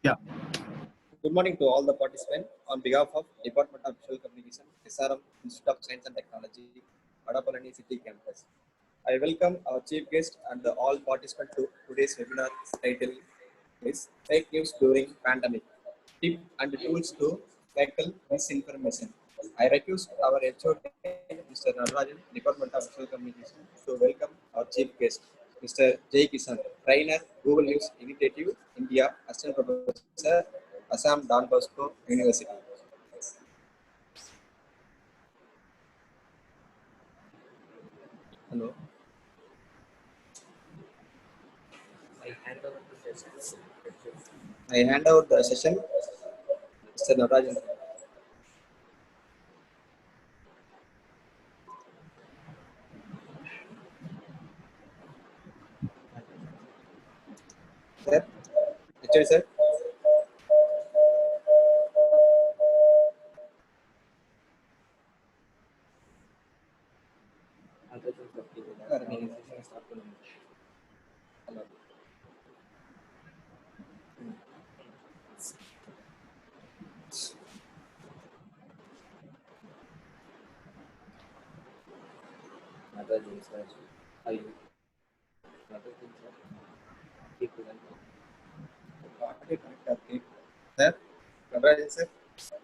Yeah. Good morning to all the participants. On behalf of Department of Visual Communication, SRM Institute of Science and Technology, Vadapalani City Campus. I welcome our chief guest and all participants to today's webinar. Title is Fake News During Pandemic: Tip and Tools to Tackle Misinformation. I request our HOD, Mr. Natarajan, Department of Visual Communication, to welcome our chief guest, Mr. Jay Kisan, trainer, Google News Initiative, India, Assistant Professor, Assam Don Bosco University. Hello. I hand over the session, Mr. Natarajan. Sir, HOD sir. Hello. Natarajan sir. Are you? Natarajan sir. Sir, Natarajan sir. Sir.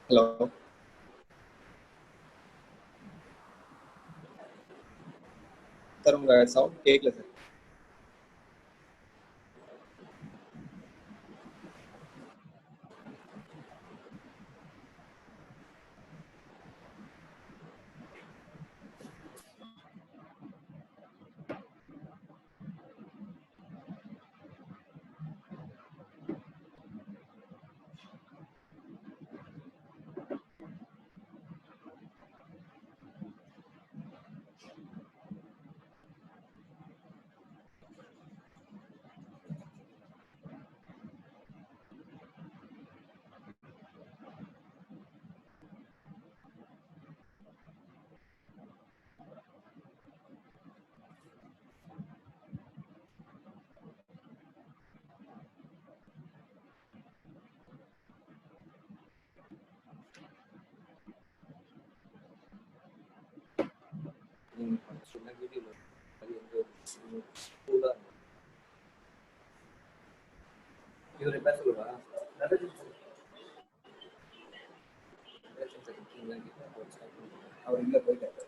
Hello. Sir உங்க sound கேட்கல sir. இவர் என்ன சொல்லுவா? அவர் இல்ல போயிட்டாரு.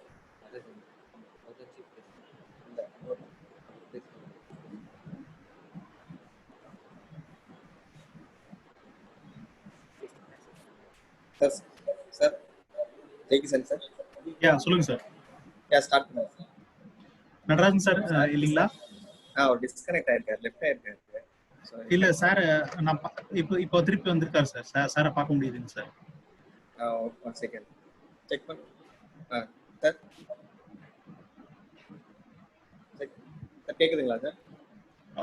Sir sir Jaikishan sir. சொல்லுங்க sir. Start பண்ணுங்க சார். நடராஜன் சார் இல்லீங்களா? அவர் டிஸ்கனெக்ட் ஆயிருக்காரு, லெஃப்ட் ஆயிருக்காரு. இல்ல சார், நான் இப்போ திருப்பி வந்திருக்காரு சார். சாரை பார்க்க முடியுதுங்க சார். ஒன் செகண்ட் செக் பண்ணு. சார் சார் கேக்குதுங்களா சார்?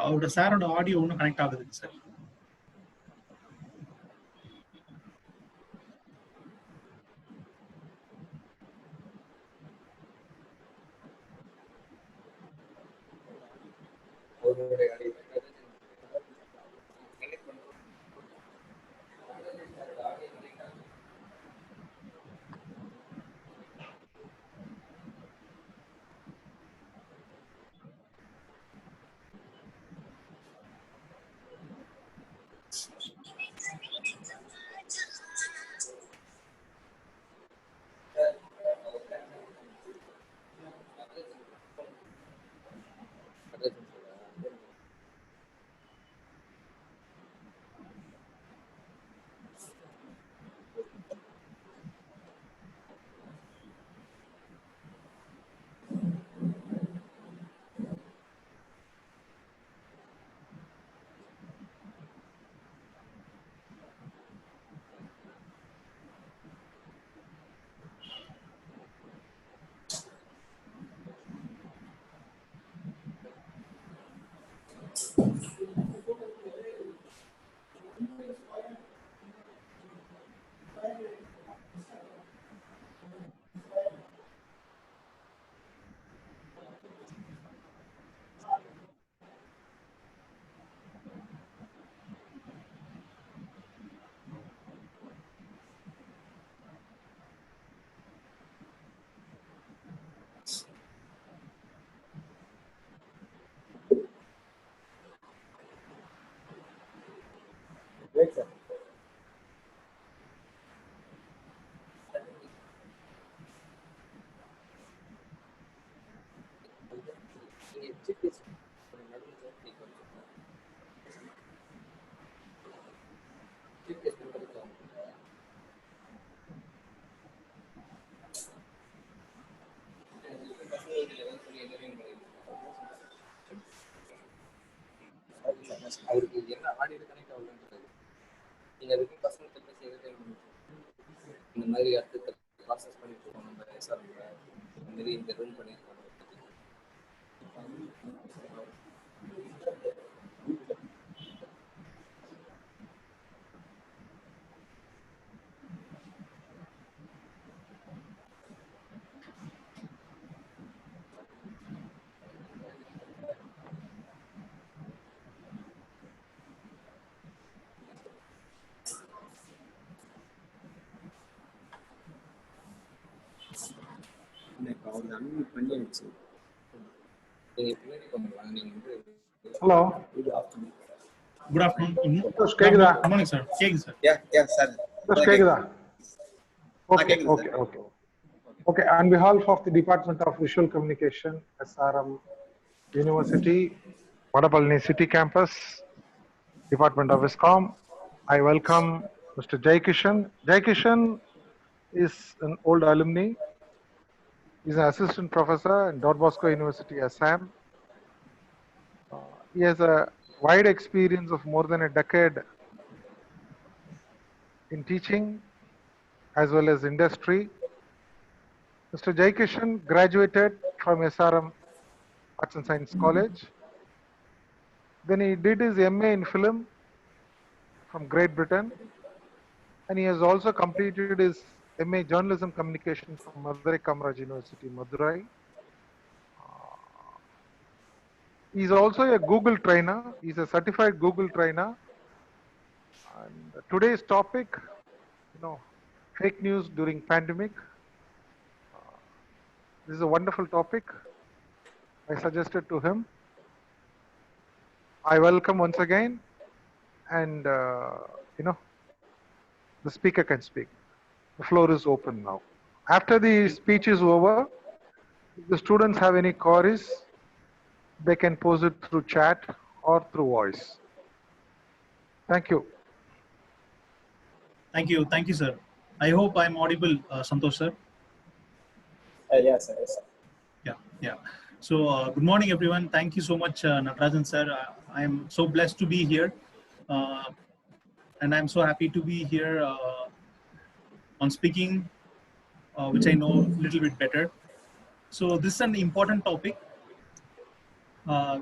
அவரோட சாரோட ஆடியோ ஒன்றும் கனெக்ட் ஆகுதுங்க sir. Chief guest. Chief guest. அவருக்கு என்ன ஆடியோ கனெக்ட் ஆகலன்றது நீங்க அதுக்கு பர்சனல் பேசி எதுக்கு இந்த மாதிரி அடுத்த ப்ராசஸ் பண்ணிட்டு இருக்கோம் நம்ம எஸ்ஆர்எம்ல இந்த மாதிரி இந்த ரூம் பண்ணியிருக்கோம். அவர் அன்மியூட் பண்ணி ஆயிடுச்சு. நீங்க பின்னாடி பண்ணலாம். நீங்க வந்து ஹலோ குட் ஆஃப்டர்நூன். கேக்குதா? Good morning sir. கேக்குது சார். யா சார். கேக்குதா? Okay, கேக்குது okay, okay. Okay, on behalf of the Department of Visual Communication, SRM University, Vadapalani City Campus, Department of Viscom, I welcome Mr. Jai Kishan. Jai Kishan is an old alumni. He's an assistant professor at Don Bosco University, Assam. He has a wide experience of more than a decade in teaching as well as industry. Mr. Jai Kishan graduated from SRM Arts and Science College. Then he did his MA in film from Great Britain, and he has also completed his MA Journalism Communication from Madurai Kamaraj University, Madurai. He is also a Google trainer. He is a certified Google trainer. And today's topic, fake news during pandemic. This is a wonderful topic. I suggested to him. I welcome once again, and the speaker can speak. The floor is open now. After the speech is over, if the students have any queries, they can pose it through chat or through voice. Thank you. Thank you, sir. I hope I'm audible, Santosh sir. Yes, sir. Yes, sir. Yeah. So good morning, everyone. Thank you so much, Natarajan sir. I am so blessed to be here, and I'm so happy to be here on speaking, which I know a little bit better. So this is an important topic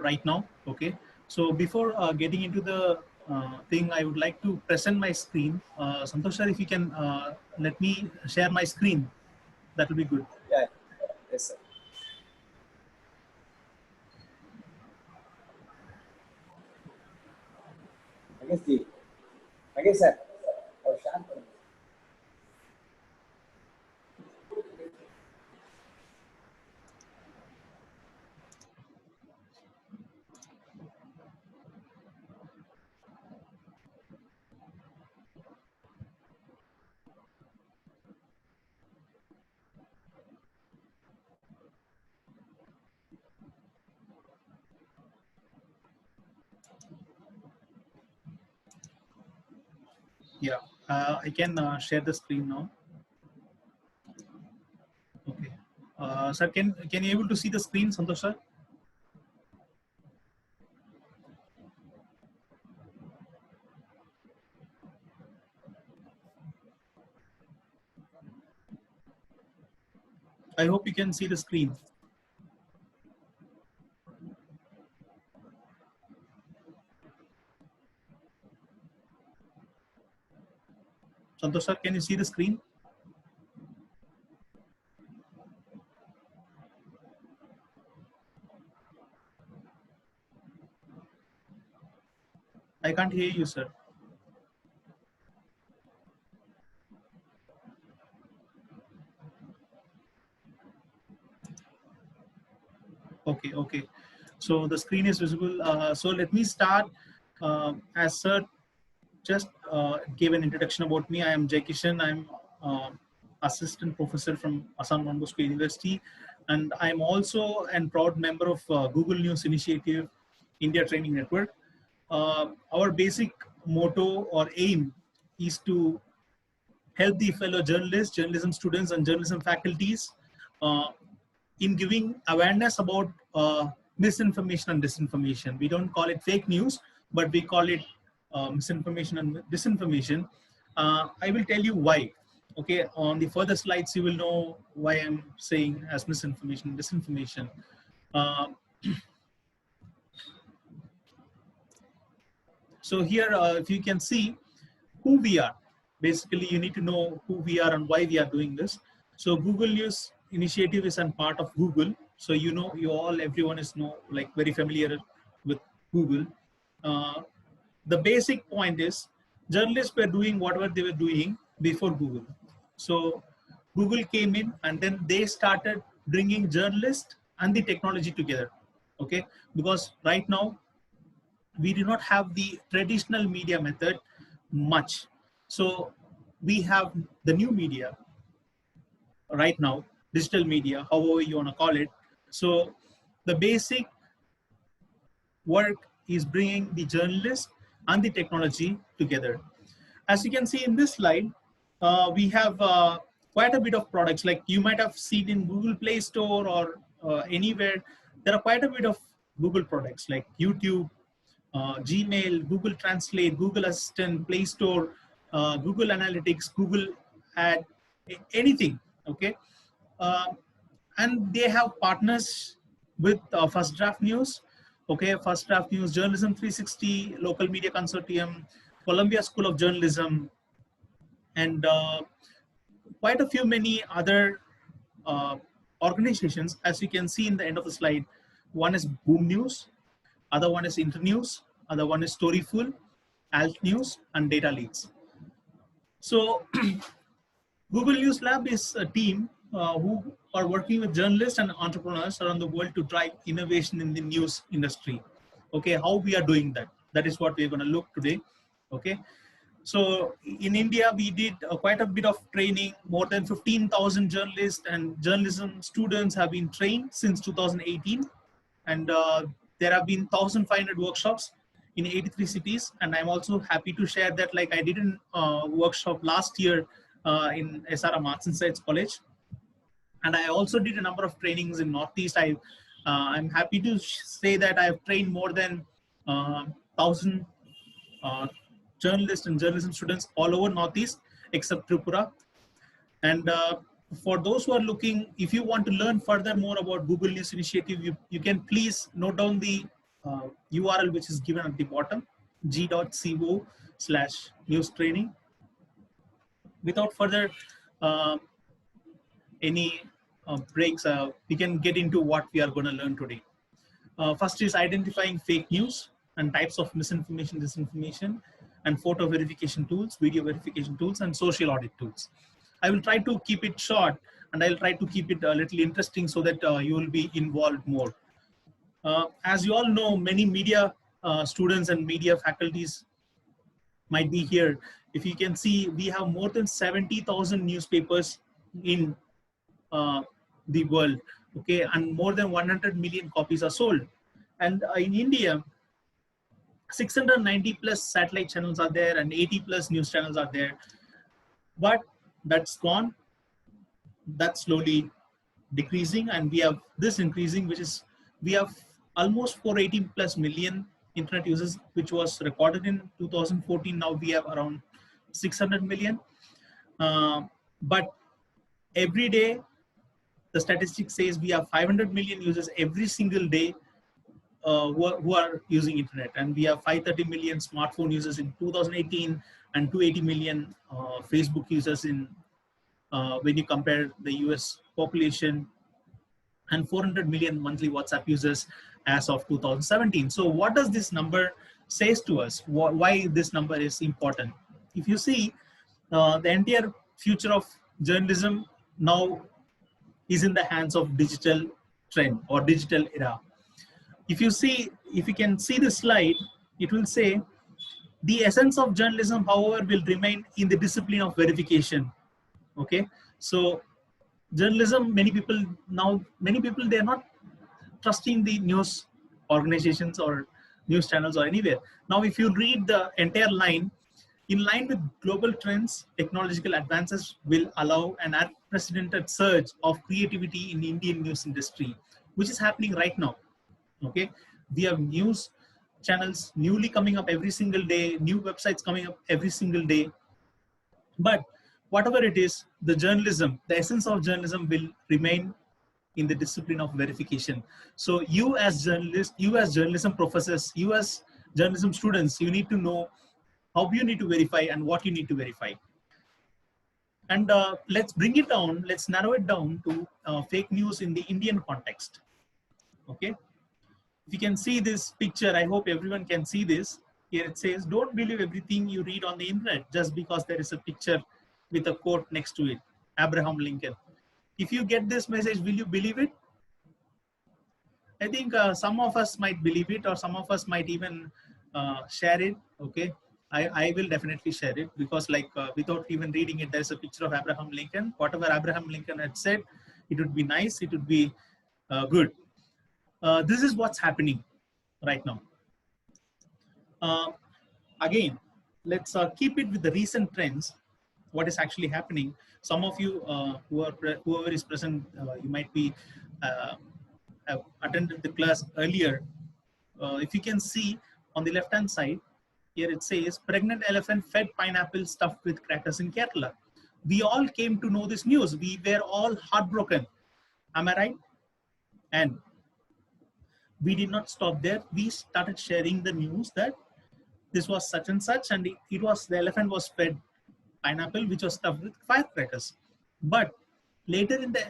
right now. Okay. So before getting into the thing, I would like to present my screen. Santosh sir, if you can let me share my screen, that will be good. Yeah. Yes, sir. I guess sir. Or share. Yeah, I can share the screen now. Okay. Sir, can you able to see the screen, Santosh sir? I hope you can see the screen. Santosh sir, can you see the screen? I can't hear you, sir. Okay. So the screen is visible. So let me start. As sir just gave an introduction about me, I am Jai Kishan. I'm assistant professor from Assam Don Bosco University, and I'm also a proud member of Google News Initiative India Training Network. Our basic motto or aim is to help the fellow journalists, journalism students, and journalism faculties in giving awareness about misinformation and disinformation. We don't call it fake news, but we call it misinformation and disinformation. I will tell you why. Okay, on the further slides, you will know why I'm saying as misinformation and disinformation. So here, if you can see who we are, basically you need to know who we are and why we are doing this. So Google News Initiative is a part of Google. So you know, everyone is like very familiar with Google. The basic point is journalists were doing whatever they were doing before Google. So Google came in and then they started bringing journalists and the technology together. Okay, because right now we do not have the traditional media method much. So we have the new media right now, digital media, however you want to call it. So the basic work is bringing the journalist and the technology together. As you can see in this slide, we have quite a bit of products. Like you might have seen in Google Play Store or anywhere, there are quite a bit of Google products like YouTube, Gmail, Google Translate, Google Assistant, Play Store, Google Analytics, Google Ad, anything, okay? And they have partners with First Draft News, okay? First Draft News, Journalism 360, Local Media Consortium, Columbia School of Journalism, and quite a few many other organizations, as you can see in the end of the slide. One is Boom News, other one is Internews, other one is Storyful, Alt News, and Data Leaks. So Google News Lab is a team who are working with journalists and entrepreneurs around the world to drive innovation in the news industry. Okay, how we are doing that? That is what we're going to look today. Okay, so in India, we did quite a bit of training. More than 15,000 journalists and journalism students have been trained since 2018. And there have been 1,500 workshops in 83 cities. And I'm also happy to share that, like, I did a workshop last year in SRM Arts and Science College. And I also did a number of trainings in Northeast. I'm happy to say that I've trained more than 1,000 journalists and journalism students all over Northeast, except Tripura. And for those who are looking, if you want to learn further more about Google News Initiative, you can please note down the URL which is given at the bottom, g.co/news training. Without further any breaks, we can get into what we are going to learn today. First is identifying fake news and types of misinformation, disinformation, and photo verification tools, video verification tools, and social audit tools. I will try to keep it short, and I'll try to keep it a little interesting so that you will be involved more. As you all know, many media students and media faculties might be here. If you can see, we have more than 70,000 newspapers in the world, okay, and more than 100 million copies are sold. And in India, 690 plus satellite channels are there and 80 plus news channels are there. But that's gone. That's slowly decreasing, and we have this increasing, which is we have almost 480 plus million internet users, which was recorded in 2014. Now we have around 600 million. But every day, the statistics says we have 500 million users every single day who are using internet, and we have 530 million smartphone users in 2018 and 280 million Facebook users in when you compare the US population, and 400 million monthly WhatsApp users as of 2017. So what does this number says to us? Why this number is important? If you see, the entire future of journalism now is in the hands of digital trend or digital era. If you can see the slide, it will say the essence of journalism, however, will remain in the discipline of verification. Okay, So journalism, many people, they're not trusting the news organizations or news channels or anywhere. Now, if you read the entire line, in line with global trends, technological advances will allow an unprecedented surge of creativity in the Indian news industry, which is happening right now. Okay, we have news channels newly coming up every single day, new websites coming up every single day. But whatever it is, the journalism, the essence of journalism will remain in the discipline of verification. So you as journalists, you as journalism professors, you as journalism students, you need to know how you need to verify and what you need to verify. And let's bring it down, let's narrow it down to fake news in the Indian context. Okay. If you can see this picture, I hope everyone can see this. Here it says, don't believe everything you read on the internet just because there is a picture with a quote next to it, Abraham Lincoln. If you get this message, will you believe it? I think some of us might believe it, or some of us might even share it. Okay, I will definitely share it, because without even reading it, there's a picture of Abraham Lincoln. Whatever Abraham Lincoln had said, it would be nice, it would be good. This is what's happening right now. Again, let's keep it with the recent trends. What is actually happening? Some of you whoever is present, you might be have attended the class earlier. If you can see on the left hand side, here it says pregnant elephant fed pineapple stuffed with crackers in Kerala. We all came to know this news. We were all heartbroken. Am I right? And we did not stop there. We started sharing the news that this was such and such, and the elephant was fed pineapple which was stuffed with firecrackers. But later in the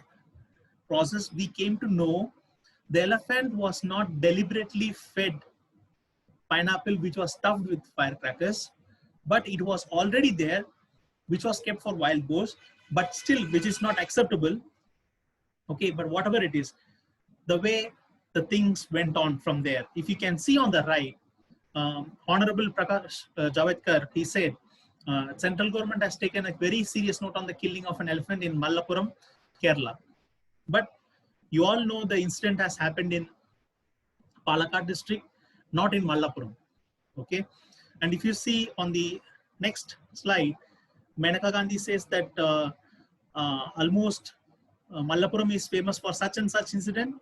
process, we came to know the elephant was not deliberately fed pineapple which was stuffed with firecrackers, but it was already there, which was kept for wild boars, but still which is not acceptable. Okay, but whatever it is, the way the things went on from there. If you can see on the right, Honorable Prakash Javadekar, he said, central government has taken a very serious note on the killing of an elephant in Malappuram, Kerala. But you all know the incident has happened in Palakkad district, not in Malappuram. Okay, and if you see on the next slide, Maneka Gandhi says that almost Malappuram is famous for such and such incident.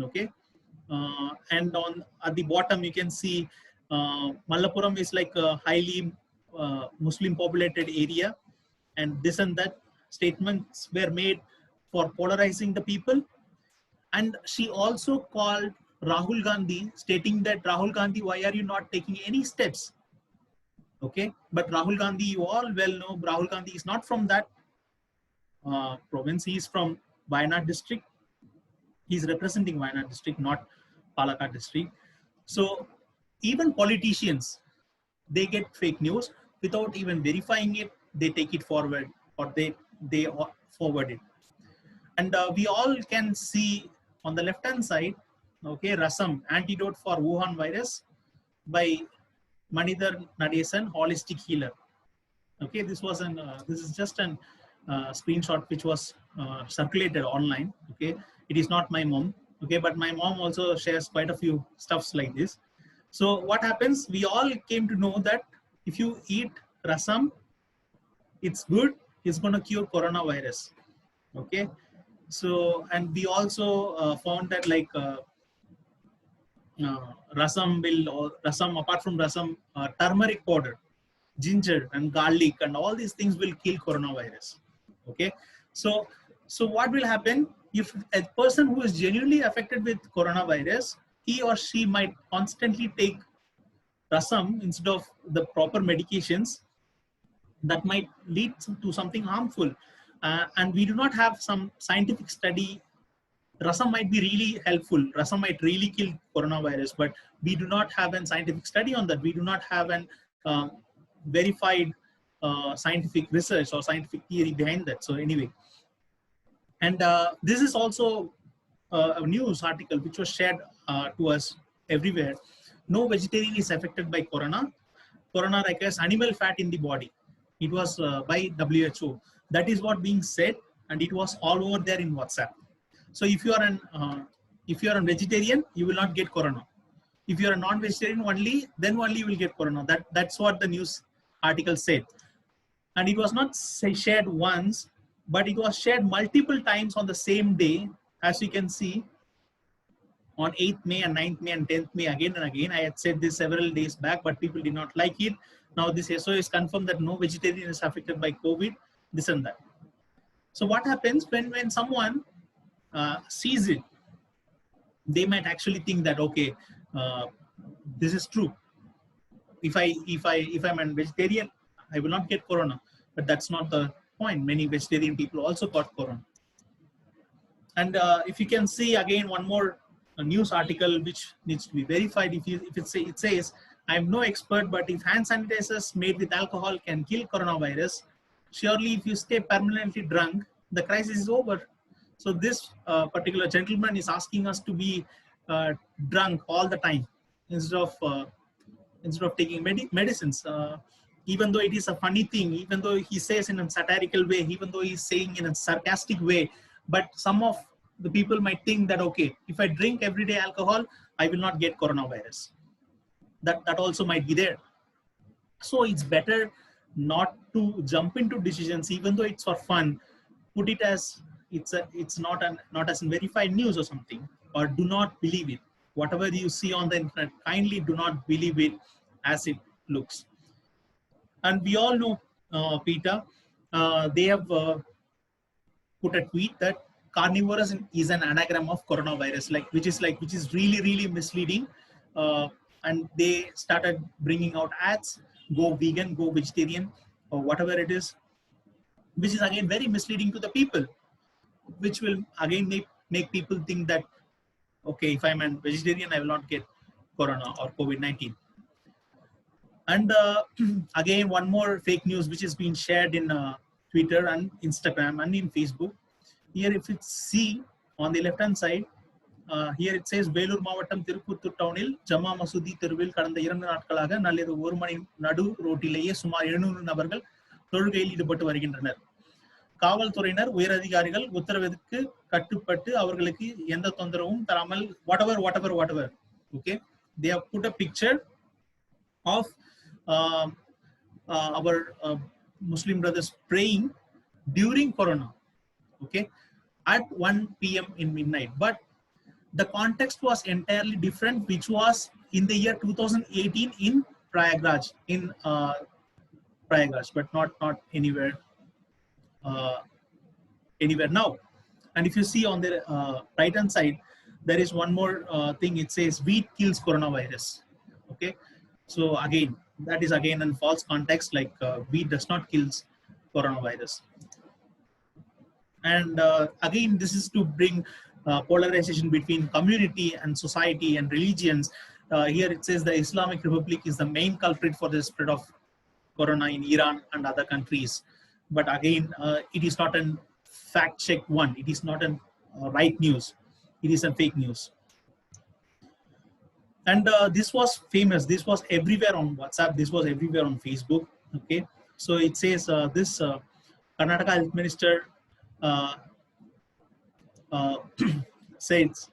Okay, and at the bottom you can see Malappuram is like a highly Muslim populated area, and this and that statements were made for polarizing the people. And she also called Rahul Gandhi, stating that Rahul Gandhi, why are you not taking any steps? Okay, but Rahul Gandhi, you all well know, Rahul Gandhi is not from that province. He is from Wayanad district. He's representing Wayanad district, not Palakkad district. So even politicians, they get fake news without even verifying it. They take it forward, or they forward it. And we all can see on the left hand side, okay, Rasam, antidote for Wuhan virus by Manidhar Nadesan, holistic healer. Okay, this is just an screenshot which was circulated online. Okay, it is not my mom. Okay, but my mom also shares quite a few stuffs like this. So what happens? We all came to know that if you eat rasam, it's good. It's going to cure coronavirus. Okay, so and we also found that like rasam apart from rasam, turmeric powder, ginger and garlic and all these things will kill coronavirus. Okay, so what will happen if a person who is genuinely affected with coronavirus, he or she might constantly take rasam instead of the proper medications, that might lead to something harmful. And we do not have some scientific study. Rasam might be really helpful. Rasam might really kill coronavirus, but we do not have a scientific study on that. We do not have an verified scientific research or scientific theory behind that. So anyway, and this is also a news article which was shared to us everywhere. No vegetarian is affected by corona. Corona requires animal fat in the body. It was by WHO. That is what being said. and it was all over there in WhatsApp. So if you are a vegetarian, you will not get corona. If you are a non-vegetarian only, then only you will get corona. That's what the news article said. And it was not shared once, but it was shared multiple times on the same day. As you can see, on 8th May and 9th May and 10th May, again and again. I had said this several days back, but people did not like it. Now this SOS confirmed that no vegetarian is affected by COVID, this and that. So what happens when someone sees it, they might actually think that, okay, this is true. If I'm a vegetarian, I will not get corona. But that's not the point. Many vegetarian people also got corona. And if you can see again one more news article which needs to be verified. It says, I'm no expert, but if hand sanitizers made with alcohol can kill coronavirus, surely if you stay permanently drunk, the crisis is over. So this particular gentleman is asking us to be drunk all the time instead of taking medicines. Even though it is a funny thing, even though he says in a satirical way, even though he's saying in a sarcastic way, but some of the people might think that, okay, if I drink everyday alcohol, I will not get coronavirus. That also might be there. So it's better not to jump into decisions, even though it's for fun. Put it as it's not as in verified news or something, or do not believe it. Whatever you see on the internet, kindly do not believe it as it looks. And we all know, Peter, they have put a tweet that carnivorous is an anagram of coronavirus, which is really misleading. And they started bringing out ads, go vegan, go vegetarian, or whatever it is, which is again very misleading to the people, which will again make people think that, okay, if I'm a vegetarian, I will not get corona or COVID-19. And again, one more fake news which has been shared in Twitter and Instagram and in Facebook. Here, if you see on the left-hand side, here it says, Velur Mavatam Tiruputtur Townil, Jama Masudi Thiruvil கடந்த 2 நாட்களாக நள்ளிரவு 1 மணி நடு ரோட்டிலேயே சுமார் 700 நபர்கள் தொழுகையில் ஈடுபட்டு வருகின்றனர். காவல்துறையினர் உயரதிகாரிகள் உத்தரவுக்கு கட்டுப்பட்டு அவர்களுக்கு எந்த தொந்தரவும் தராமல் whatever. Okay, they have put a picture of our Muslim brothers praying during Corona. Okay, at 1 p.m. in midnight, but the context was entirely different, which was in the year 2018 in Prayagraj, but not anywhere now. And if you see on the right hand side, there is one more thing. It says wheat kills coronavirus. Okay, so again, that is again a false context, like wheat does not kill coronavirus. And again, this is to bring polarization between community and society and religions. Here it says the Islamic Republic is the main culprit for the spread of corona in Iran and other countries. But again, it is not a fact check one. It is not a right news. It is a fake news. And this was famous. This was everywhere on WhatsApp. This was everywhere on Facebook. Okay, so it says this Karnataka Health Minister says,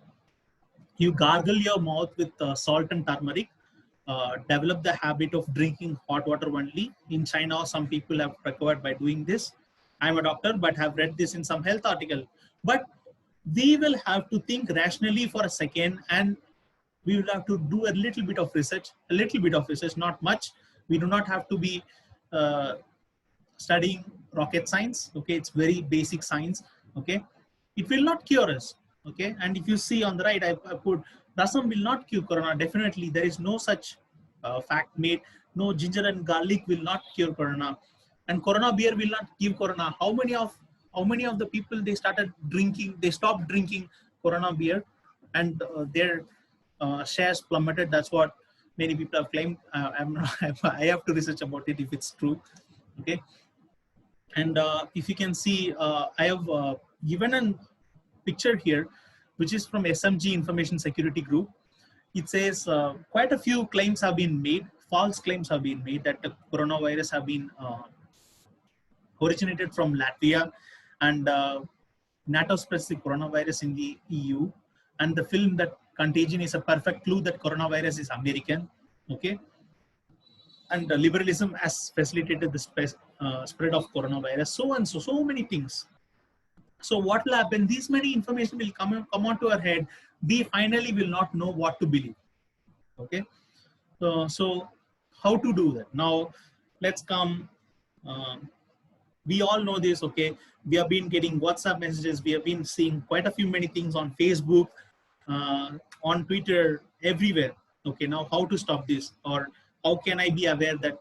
you gargle your mouth with salt and turmeric, develop the habit of drinking hot water only. In China, some people have recovered by doing this. I'm a doctor, but have read this in some health article. But we will have to think rationally for a second, and we will have to do a little bit of research, not much. We do not have to be studying rocket science. Okay, it's very basic science. Okay, it will not cure us. Okay, and if you see on the right, I put rasam will not cure corona. Definitely, there is no such fact made. No, ginger and garlic will not cure corona, and corona beer will not give corona. How many of the people they stopped drinking corona beer, and their shares plummeted. That's what many people have claimed. I have to research about it if it's true. Okay, and if you can see, I have given a picture here, which is from SMG Information Security Group. It says quite a few claims have been made, false claims have been made that the coronavirus have been originated from Latvia, and NATO spreads the coronavirus in the EU, and the film that Contagion is a perfect clue that coronavirus is American. Okay, and liberalism has facilitated the spread of coronavirus, so and so many things. So what will happen? These many information will come onto our head. We finally will not know what to believe. Okay, so how to do that? Now let's come. We all know this. Okay, we have been getting WhatsApp messages. We have been seeing quite a few many things on Facebook, on Twitter, everywhere. Okay, now how to stop this, or how can I be aware that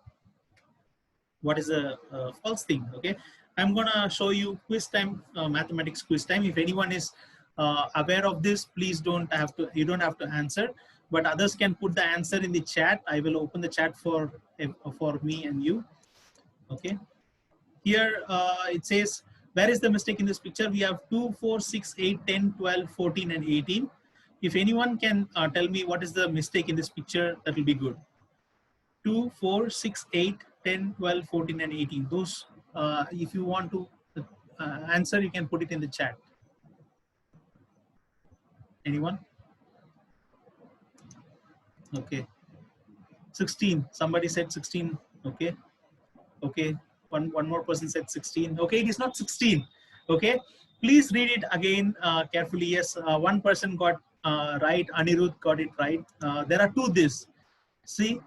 what is a false thing? Okay, I'm gonna show you quiz time, mathematics quiz time. If anyone is aware of this, please you don't have to answer, but others can put the answer in the chat. I will open the chat for me and you. Okay, here it says, where is the mistake in this picture? We have 2, 4, 6, 8, 10, 12, 14, and 18. If anyone can tell me what is the mistake in this picture, that will be good. 2, 4, 6, 8, 10, 12, 14, and 18. Those, if you want to answer, you can put it in the chat. Anyone? Okay. 16. Somebody said 16. Okay. Okay. One more person said 16. Okay, it is not 16. Okay. Please read it again carefully. Yes, one person got right. Anirudh got it right. There are 2 this. See,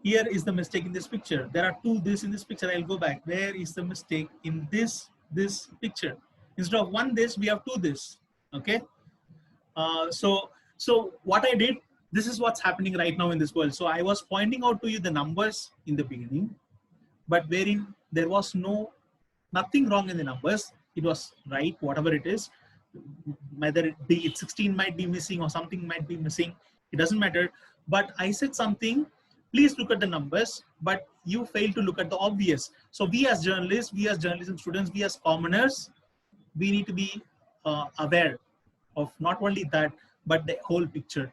here is the mistake in this picture. There are 2 this in this picture. I'll go back. Where is the mistake in this picture? Instead of 1 this, we have 2 this. Okay. So what I did, this is what's happening right now in this world. So I was pointing out to you the numbers in the beginning, but wherein there was nothing wrong in the numbers. It was right, whatever it is. Whether it be 16 might be missing or something might be missing, it doesn't matter. But I said something, please look at the numbers, but you fail to look at the obvious. So we as journalists, we as journalism students, we as commoners, we need to be aware of not only that, but the whole picture.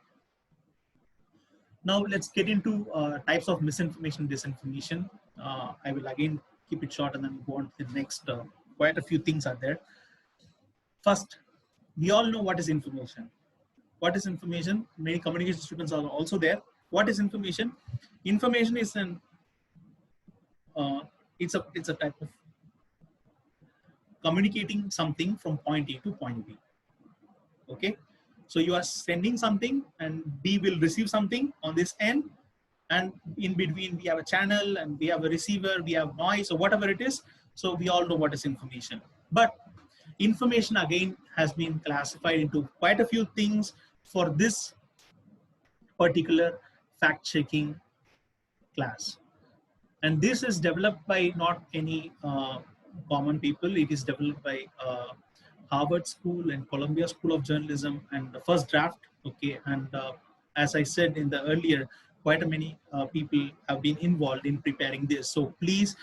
Now let's get into types of misinformation, disinformation. I will again keep it short and then go on to the next. Quite a few things are there. First, we all know what is information. What is information? Many communication students are also there. What is information? Information is it's a type of communicating something from point A to point B. Okay, so you are sending something and B will receive something on this end, and in between we have a channel and we have a receiver, we have noise or whatever it is. So we all know what is information. But information again has been classified into quite a few things for this particular fact-checking class. And this is developed by not any common people. It is developed by Harvard School and Columbia School of Journalism and the First Draft. Okay, and as I said in the earlier, quite a many people have been involved in preparing this. So please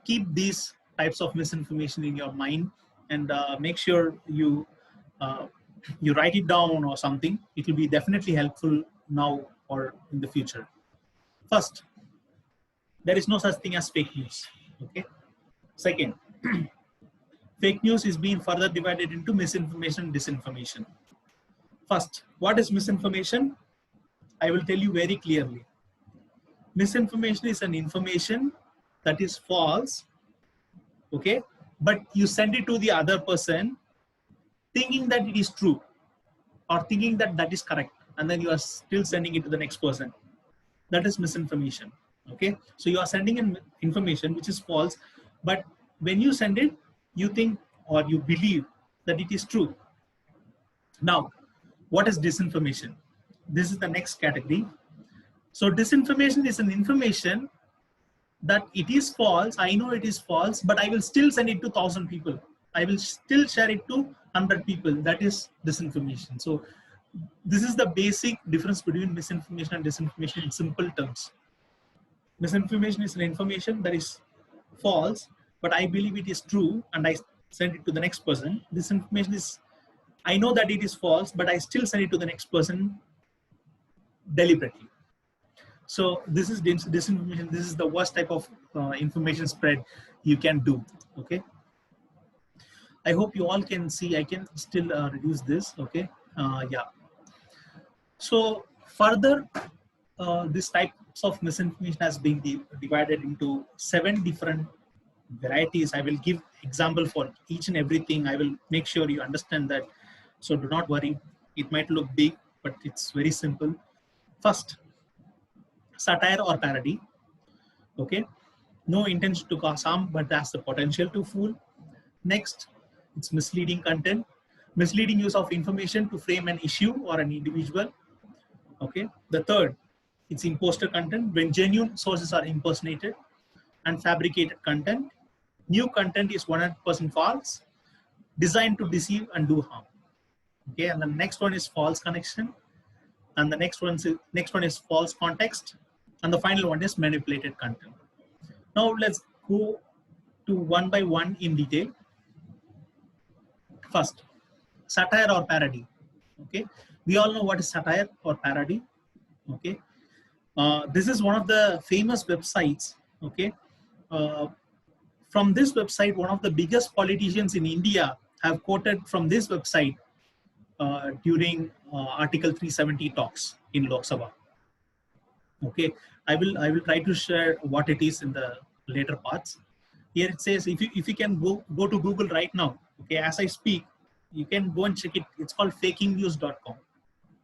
keep these types of misinformation in your mind and make sure you write it down or something. It will be definitely helpful now or in the future. First, there is no such thing as fake news. Okay. Second, fake news is being further divided into misinformation and disinformation. First, what is misinformation? I will tell you very clearly. Misinformation is an information that is false, okay, but you send it to the other person thinking that it is true or thinking that that is correct, and then you are still sending it to the next person. That is misinformation. Okay, so you are sending in information which is false, but when you send it, you think or you believe that it is true. Now, what is disinformation? This is the next category. So disinformation is an information that it is false. I know it is false, but I will still send it to 1,000 people. I will still share it to 100 people. That is disinformation. So this is the basic difference between misinformation and disinformation in simple terms. Misinformation is an information that is false, but I believe it is true and I send it to the next person. Disinformation is, I know that it is false, but I still send it to the next person deliberately. So this is disinformation. This is the worst type of information spread. you can do. Okay, I hope you all can see. I can still reduce this. Okay, yeah. So further, this types of misinformation has been divided into 7 different varieties. I will give example for each and everything. I will make sure you understand that. So do not worry. It might look big, but it's very simple. First, satire or parody. Okay, no intention to cause harm, but has the potential to fool. Next, it's misleading content, misleading use of information to frame an issue or an individual. Okay, the third, it's imposter content when genuine sources are impersonated and fabricated content. New content is 100% false, designed to deceive and do harm. Okay, and the next one is false connection, and the next one is false context, and the final one is manipulated content. Now let's go to one by one in detail. First, satire or parody. Okay, we all know what is satire or parody. Okay, this is one of the famous websites. Okay, from this website, one of the biggest politicians in India have quoted from this website during Article 370 talks in Lok Sabha. Okay, I will try to share what it is in the later parts. Here it says, if you can go to Google right now, okay, as I speak, you can go and check it. It's called fakingnews.com.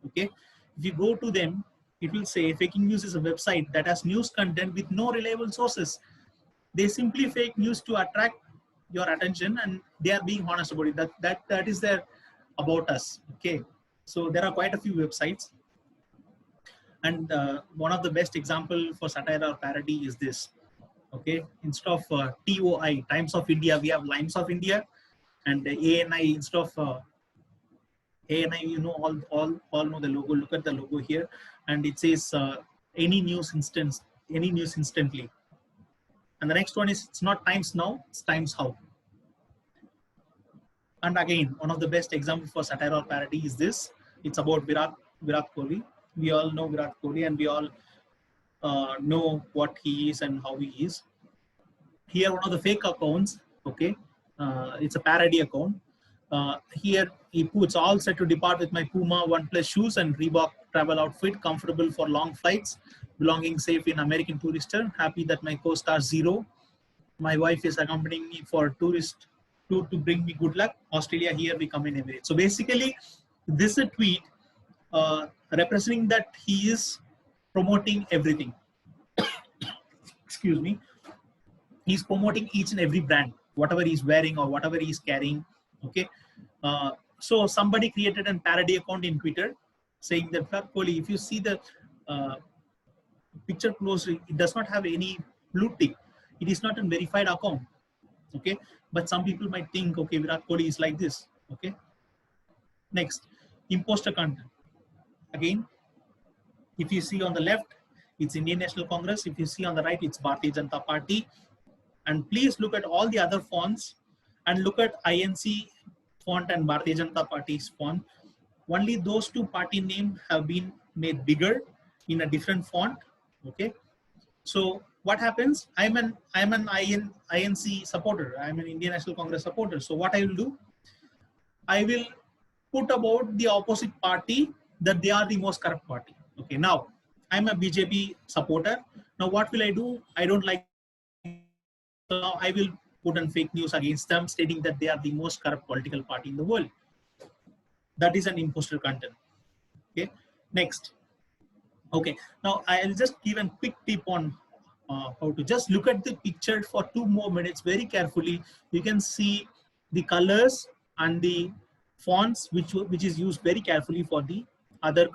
Okay, if you go to them, it will say Faking News is a website that has news content with no reliable sources. They simply fake news to attract your attention, and they are being honest about it. That is their about us. Okay, so there are quite a few websites, and one of the best example for satire or parody is this. Okay, instead of TOI, Times of India, we have Limes of India, and ANI, instead of ANI, you know, all know the logo. Look at the logo here, and it says any news instantly. And the next one is, it's not Times Now, it's Times How. And again, one of the best examples for satire or parody is this. It's about Virat Kohli. We all know Virat Kohli, and we all know what he is and how he is. Here, one of the fake accounts, okay, it's a parody account. Here he puts, all set to depart with my Puma 1+ shoes and Reebok travel outfit, comfortable for long flights, belonging safe in American Tourister, happy that my co-star Zero, my wife is accompanying me for tourist tour to bring me good luck, Australia, here we come in Emirates. So basically, this is a tweet representing that he is promoting everything. Excuse me. He's promoting each and every brand, whatever he's wearing or whatever he's carrying. Okay. So somebody created a parody account in Twitter saying that Virat Kohli, if you see the picture closely, it does not have any blue tick. It is not a verified account. Okay. But some people might think, okay, Virat Kohli is like this. Okay. Next, imposter content. Again, if you see on the left, it's Indian National Congress. If you see on the right, it's Bharatiya Janata Party. And please look at all the other fonts and look at INC font and Bharatiya Janata Party's font. Only those two party names have been made bigger in a different font. Okay. So what happens? I'm an INC supporter. I'm an Indian National Congress supporter. So what I will do? I will put about the opposite party that they are the most corrupt party. Okay. Now I'm a BJP supporter. Now what will I do? I don't like. So now I will put on fake news against them, stating that they are the most corrupt political party in the world. That is an imposter content. Okay. Next. Okay. Now I'll just give a quick tip on how to just look at the picture for 2 more minutes very carefully. You can see the colors and the fonts which is used very carefully for the other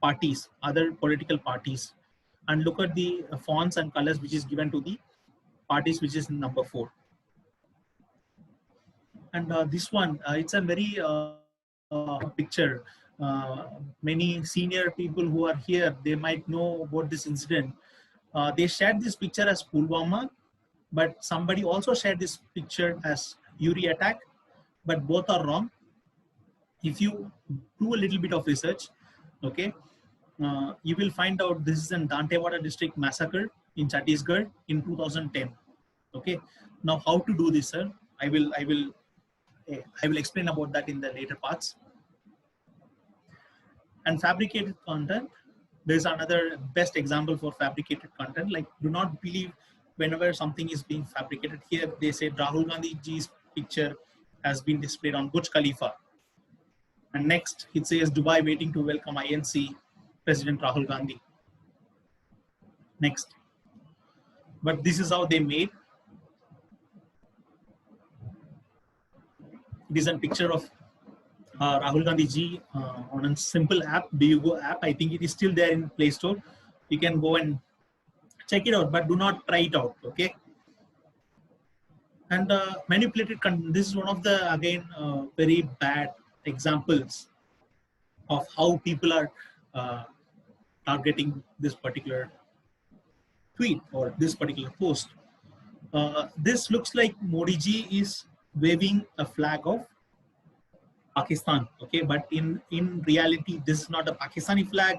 parties, other political parties, and look at the fonts and colors which is given to the parties, which is number 4. And this one, it's a very picture. Many senior people who are here, they might know about this incident. They shared this picture as Pulwama, but somebody also shared this picture as Uri attack, but both are wrong. If you do a little bit of research, okay, you will find out this is in Dantewada district massacre in Chhattisgarh in 2010. Okay. Now, how to do this, sir? I will explain about that in the later parts. And fabricated content, there's another best example for fabricated content. Like, do not believe whenever something is being fabricated. Here they say Rahul Gandhi ji's picture has been displayed on Burj Khalifa, and next it says Dubai waiting to welcome INC President Rahul Gandhi. Next, but this is how they made. It is a picture of Rahul Gandhi ji on a simple app, DuoGo app. I think it is still there in Play Store. You can go and check it out, but do not try it out. Okay. And manipulated content. This is one of the again very bad examples of how people are targeting this particular tweet or this particular post. This looks like Modi ji is waving a flag of Pakistan, okay, but in reality this is not a Pakistani flag.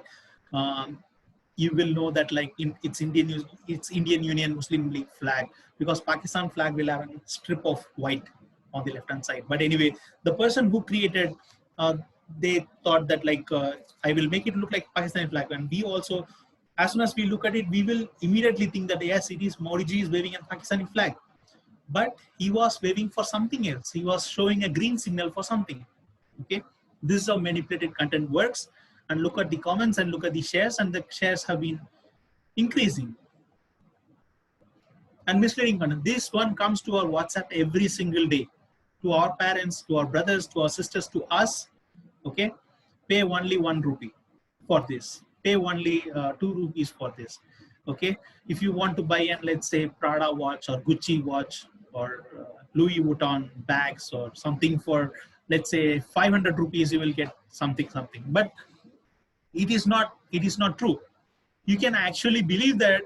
You will know that like it's Indian Union Muslim League flag, because Pakistan flag will have a strip of white on the left hand side. But anyway, the person who created, they thought that like I will make it look like Pakistani flag, and we also, as soon as we look at it, we will immediately think that yes, it is Modi ji is waving a Pakistani flag, but he was waving for something else. He was showing a green signal for something. Okay, this is how manipulated content works. And look at the comments and look at the shares, and the shares have been increasing. And misleading content. This one comes to our WhatsApp every single day, to our parents, to our brothers, to our sisters, to us. Okay, pay only 1 rupee for this. Pay only 2 rupees for this. Okay, if you want to buy an, let's say, Prada watch or Gucci watch or Louis Vuitton bags or something for, let's say, 500 rupees, you will get something. But it is not true. You can actually believe that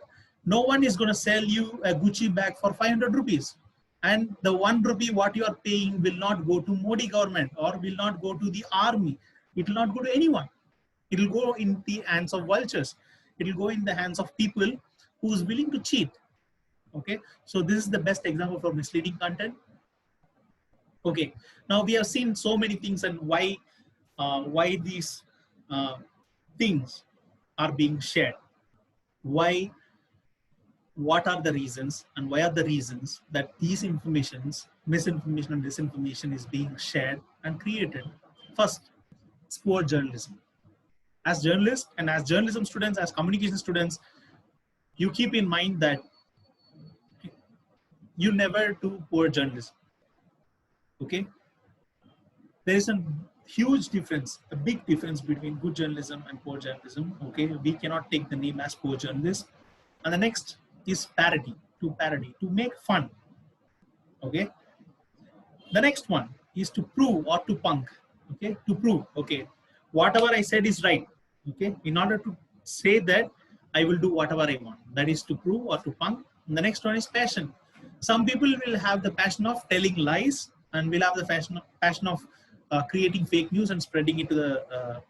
no one is going to sell you a Gucci bag for 500 rupees. And the 1 rupee what you are paying will not go to Modi government or will not go to the army. It will not go to anyone. It will go in the hands of vultures. It will go in the hands of people who is willing to cheat. Okay, so this is the best example for misleading content. Okay, now we have seen so many things and why these things are being shared. Why? What are the reasons, and why are the reasons that these informations, misinformation and disinformation, is being shared and created? First, it's poor journalism. As journalists and as journalism students, as communication students, you keep in mind that you never do poor journalism. Okay, there is a huge difference, a big difference between good journalism and poor journalism. Okay, we cannot take the name as poor journalist. And the next is parody, to make fun. Okay, the next one is to prove or to punk. Okay, to prove, okay, whatever I said is right. Okay, in order to say that, I will do whatever I want. That is to prove or to punk. And the next one is passion. Some people will have the passion of telling lies, and will have the passion of creating fake news and spreading it to the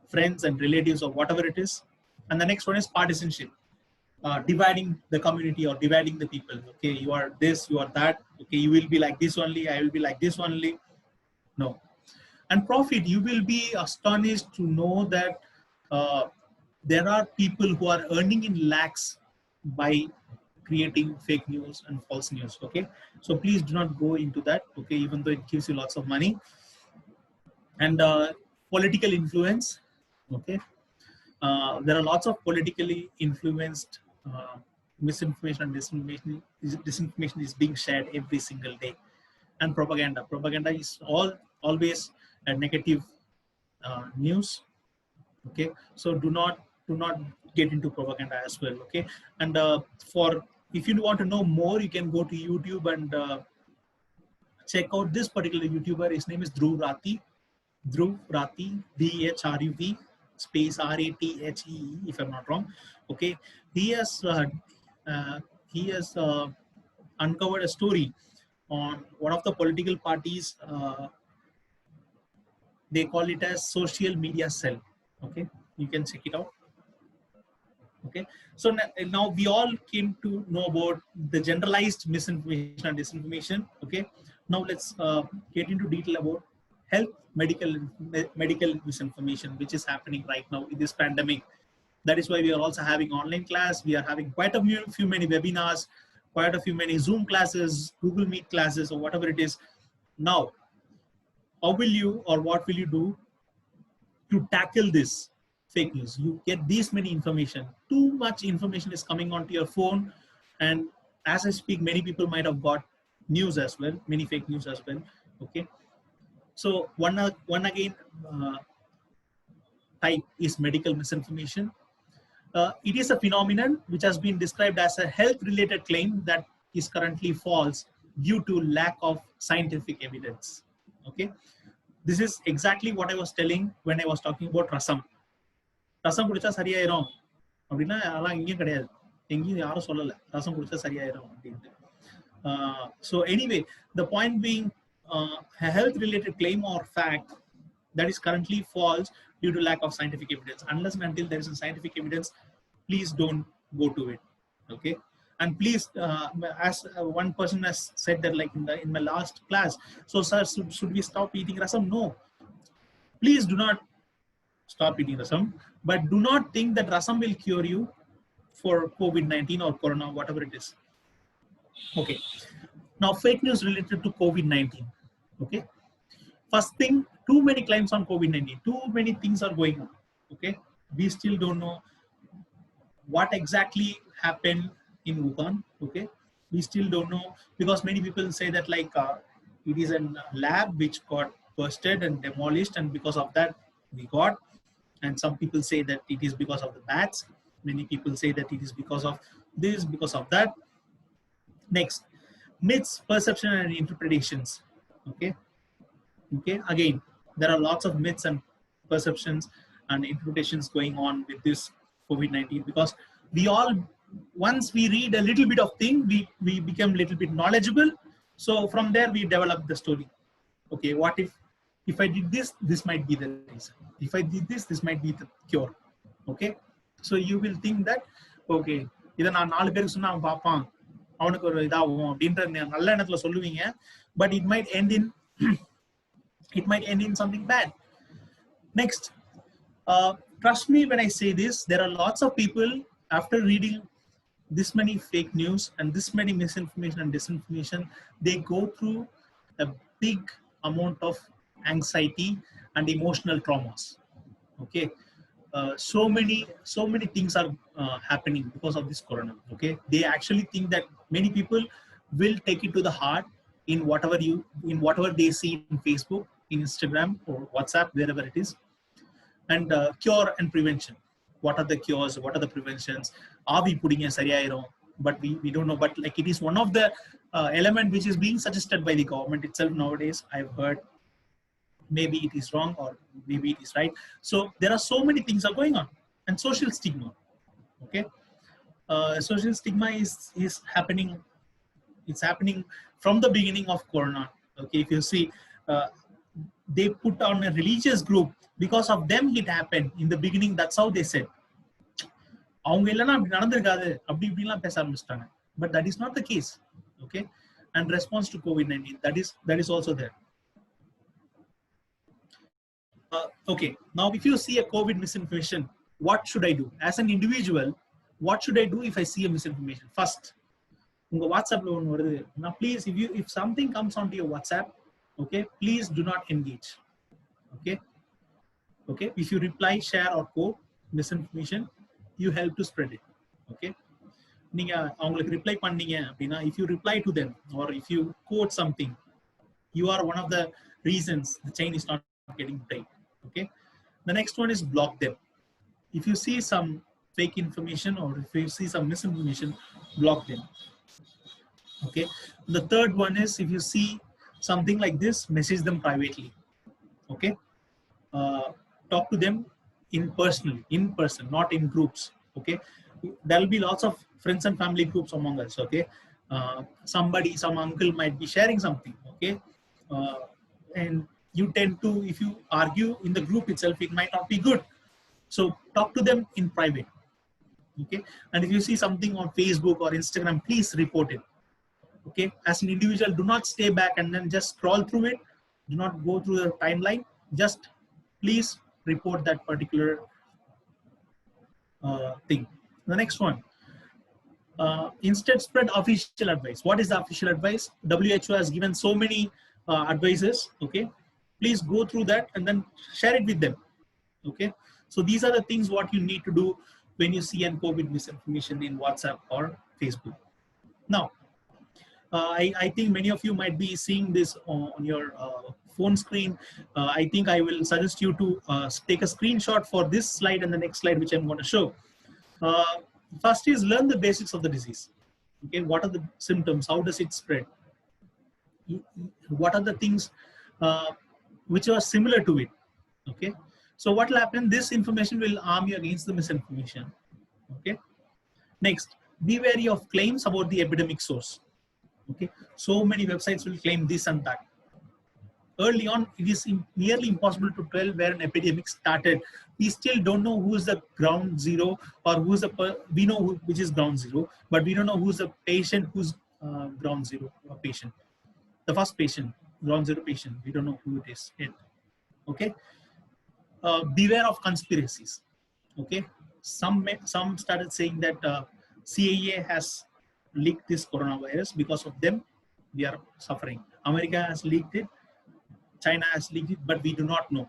friends and relatives or whatever it is. And the next one is partisanship, dividing the community or dividing the people. Okay, you are this, you are that. Okay, you will be like this only, I will be like this only. No. And profit, you will be astonished to know that there are people who are earning in lakhs by creating fake news and false news. Okay, so please do not go into that. Okay, even though it gives you lots of money. And political influence. Okay, there are lots of politically influenced misinformation and disinformation is being shared every single day. And propaganda is always a negative news. Okay, so do not get into propaganda as well. Okay, and if you want to know more, you can go to YouTube and check out this particular YouTuber. His name is Dhruv Rathi, DHRUV space RATHE, if I'm not wrong. Okay, he has uncovered a story on one of the political parties. They call it as social media cell. Okay, you can check it out. Okay, so now we all came to know about the generalized misinformation and disinformation. Okay, now let's get into detail about health medical misinformation, which is happening right now in this pandemic. That is why we are also having online class. We are having quite a few many webinars, quite a few many Zoom classes, Google Meet classes, or whatever it is. Now, how will you or what will you do to tackle this fake news? You get this many information. Too much information is coming onto your phone, and as I speak, many people might have got news as well, many fake news as well. Okay, so one again type is medical misinformation. It is a phenomenon which has been described as a health-related claim that is currently false due to lack of scientific evidence. Okay, this is exactly what I was telling when I was talking about rasam. ரசம் குடிச்சா சரியாயிரும் அப்படின்னா அதெல்லாம் எங்கேயும் கிடையாது, எங்கேயும் யாரும் சொல்லலை ரசம் குடிச்சா சரியாயிரும் அப்படின்ட்டு. So anyway, the point being, a health-related claim or fact that is currently false due to lack of scientific evidence. Unless and until there is a scientific evidence, please don't go to it. Okay, and please, as one person has said that, like in my last class, so sir, should we stop eating rasam? No, please do not stop eating rasam, but do not think that rasam will cure you for COVID-19 or corona, whatever it is. Okay, now fake news related to COVID-19. Okay, first thing, too many claims on COVID-19, too many things are going on. Okay, we still don't know what exactly happened in Wuhan. Okay, we still don't know, because many people say that like it is a lab which got bursted and demolished, and because of that we got. And some people say that it is because of the bats. Many people say that it is because of this, because of that. Next, myths, perception and interpretations. Okay, okay, again there are lots of myths and perceptions and interpretations going on with this COVID-19, because we all, once we read a little bit of thing, we become a little bit knowledgeable. So from there we develop the story. Okay, what if I did this, this might be the reason. If I did this, this might be the cure. Okay, so you will think that, okay, இதை நான் 4 பேருக்கு சொன்னா அவன் பார்ப்பான், அவனுக்கு ஒரு இதாகும் அப்படின்ற நல்ல எண்ணத்துல சொல்லுவீங்க, but it might end in something bad. Next, trust me when I say this, there are lots of people, after reading this many fake news and this many misinformation and disinformation, they go through a big amount of anxiety and emotional traumas. Okay, so many things are happening because of this corona. Okay, they actually think that many people will take it to the heart in whatever they see in Facebook, in Instagram or WhatsApp, wherever it is. And cure and prevention. What are the cures? What are the preventions? Are we putting a sariyairum? But we don't know. But like, it is one of the element which is being suggested by the government itself nowadays. I've heard, maybe it is wrong or maybe it is right. So there are so many things are going on. And social stigma. Okay, social stigma is happening. It's happening from the beginning of corona. Okay, if you see, they put on a religious group, because of them it happened in the beginning. That's how they said, அவங்க இல்லனா அப்படி நடந்துருக்காது அப்படி இப்படிலாம் பேச ஆரம்பிச்சிட்டாங்க. But that is not the case. Okay, and response to COVID-19, that is also there. Okay, now if you see a COVID misinformation, what should I do as an individual? What should I do if I see a misinformation? First, உங்க வாட்ஸ்அப்ல ஒன்று வருது, now please, if something comes onto your WhatsApp, okay, please do not engage. Okay, okay, if you reply, share or quote misinformation, you help to spread it. Okay, நீங்க அவங்களுக்கு reply பண்ணீங்க அப்படின்னா, if you reply to them or if you quote something, you are one of the reasons the chain is not getting break. Okay, the next one is block them. If you see some fake information or if you see some misinformation, block them. Okay, the third one is, if you see something like this, message them privately. Okay, talk to them in person, not in groups. Okay, there will be lots of friends and family groups among us. Okay, some uncle might be sharing something. Okay, and you tend to, if you argue in the group itself, it might not be good. So talk to them in private. Okay, and if you see something on Facebook or Instagram, please report it. Okay, as an individual, do not stay back and then just scroll through it. Do not go through the timeline. Just please report that particular thing. The next one, instead spread official advice. What is the official advice? WHO has given so many advices. Okay, please go through that and then share it with them. Okay, so these are the things what you need to do when you see an COVID misinformation in WhatsApp or Facebook. Now, I think many of you might be seeing this on your phone screen. I think I will suggest you to take a screenshot for this slide and the next slide, which I'm going to show. First is learn the basics of the disease. Okay, what are the symptoms? How does it spread? What are the things which are similar to it? Okay, so what will happen? This information will arm you against the misinformation. Okay, next, be wary of claims about the epidemic source. Okay, so many websites will claim this and that. Early on, it is nearly impossible to tell where an epidemic started. We still don't know who is the ground zero, or who's the, we know which is ground zero, but we don't know who's the patient who's ground zero patient. The first patient, ground zero patient, we don't know who it is yet. Okay, beware of conspiracies. Okay, some started saying that CIA has leaked this coronavirus. Because of them, we are suffering. America has leaked it. China has leaked it, but we do not know.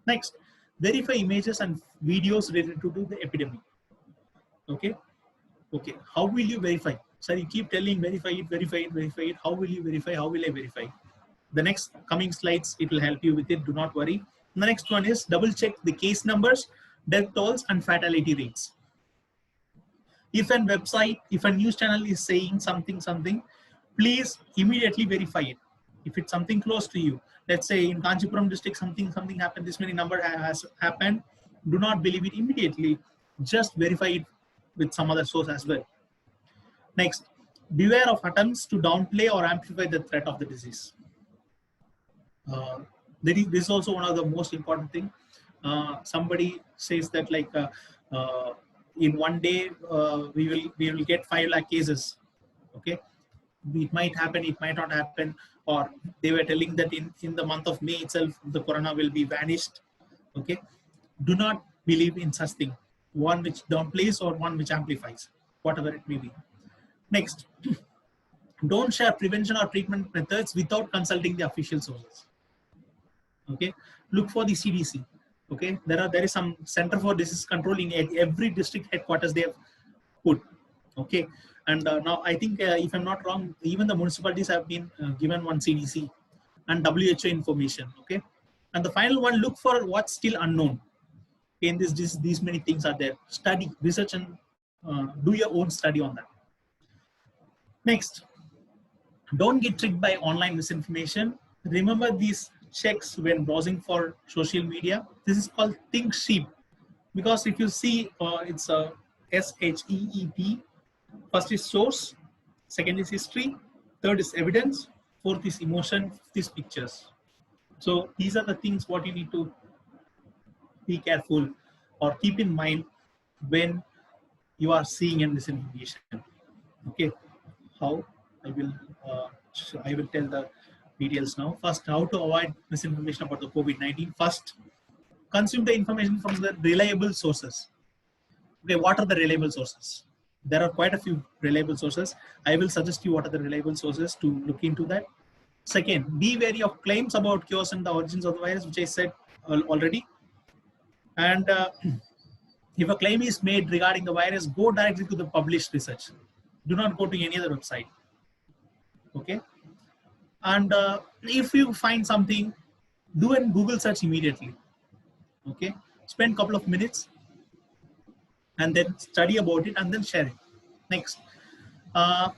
Next, verify images and videos related to the epidemic. Okay. Okay. How will you verify? Sir, you keep telling verify it, verify it, verify it. How will you verify? How will I verify? The next coming slides, it will help you with it. Do not worry. The next one is double check the case numbers, death tolls, and fatality rates. If a website, if a news channel is saying something, please immediately verify it. If it's something close to you, let's say in Kanchipuram district, something happened, this many number has happened, do not believe it immediately. Just verify it with some other source as well. Next, beware of attempts to downplay or amplify the threat of the disease. This is also one of the most important thing. Somebody says that like in one day we will get 5 lakh cases. Okay, it might happen, it might not happen, or they were telling that in the month of May itself the corona will be vanished. Okay, do not believe in such thing, one which downplays or one which amplifies, whatever it may be. Next, don't share prevention or treatment methods without consulting the official sources. Okay, look for the CDC. Okay, there is some Center for Disease Control in every district headquarters they have put. Okay, and now I think if I'm not wrong, even the municipalities have been given one CDC and WHO information. Okay, and the final one, look for what's still unknown. Okay, in these many things are there. Study, research, and do your own study on that. Next, don't get tricked by online misinformation. Remember these checks when browsing for social media. This is called Think Sheep, because if you see it's a SHEEP. First is source, second is history, third is evidence, fourth is emotion, fifth is pictures. So these are the things what you need to be careful or keep in mind when you are seeing a misinformation. Okay, how I will tell the details now. First, how to avoid misinformation about the COVID-19. First, consume the information from the reliable sources. Okay, what are the reliable sources? There are quite a few reliable sources. I will suggest you what are the reliable sources to look into that. Second, be wary of claims about cures and the origins of the virus, which I said already. And if a claim is made regarding the virus, go directly to the published research. Do not go to any other website. Okay. And if you find something, do a Google search immediately. Okay. Spend a couple of minutes and then study about it and then share it. Next,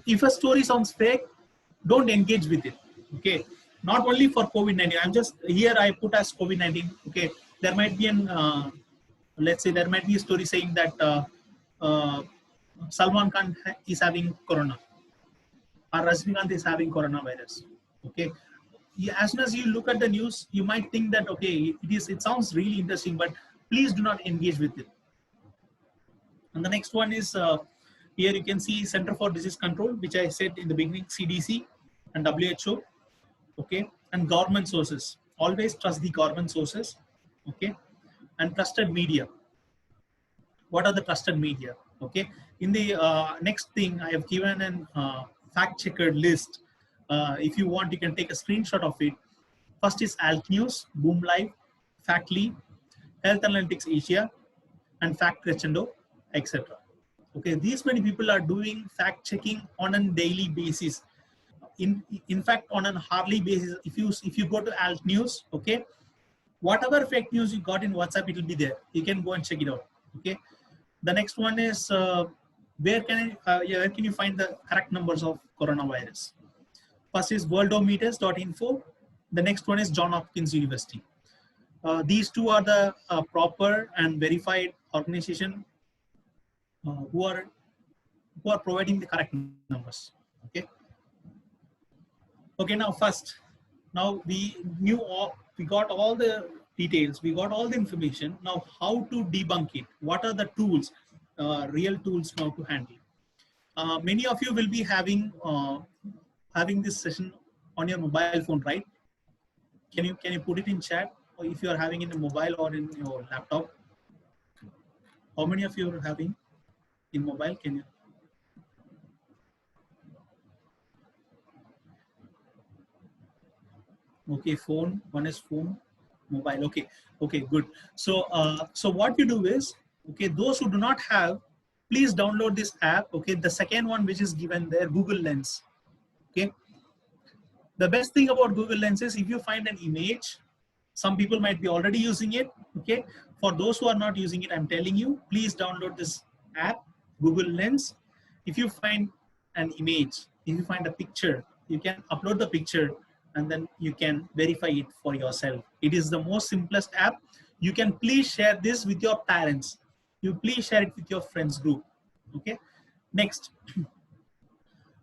if a story sounds fake, don't engage with it. Okay. Not only for COVID-19. I'm just here. I put as COVID-19. Okay. There might be an let's say there might be a story saying that Salman Khan is having corona, or Rajinikanth is having coronavirus. Okay, as soon as you look at the news, you might think that okay, it sounds really interesting, but please do not engage with it. And the next one is here you can see Center for Disease Control, which I said in the beginning, CDC and WHO. Okay, and government sources. Always trust the government sources. Okay, and trusted media. What are the trusted media? Okay, in the next thing, I have given an fact checker list. If you want, you can take a screenshot of it. First is Alt News, Boom Live, Factly, Health Analytics Asia, and Fact Crescendo, etc. Okay, these many people are doing fact checking on a daily basis. In fact, on an hourly basis, if you go to Alt News, okay, whatever fake news you got in WhatsApp, it will be there. You can go and check it out. Okay. The next one is where can you find the correct numbers of coronavirus? First is worldometers.info. The next one is John Hopkins University. These two are the proper and verified organization who are providing the correct numbers. Okay. Okay. Now we got all the details, we got all the information. Now, how to debunk it? What are the tools, real tools now to handle? Many of you will be having this session on your mobile phone, right? Can you put it in chat, or if you are having it in mobile or in your laptop? How many of you are having in mobile? Can you? Okay, phone. One is phone, mobile. Okay, good. So what you do is, okay, those who do not have, please download this app. Okay, the second one which is given there, Google Lens. Okay, the best thing about Google Lens is if you find an image, some people might be already using it. Okay, for those who are not using it, I'm telling you, please download this app, Google Lens. If you find an image, if you find a picture, you can upload the picture and then you can verify it for yourself. It is the most simplest app. You can please share this with your parents. You please share it with your friends group. Okay. Next,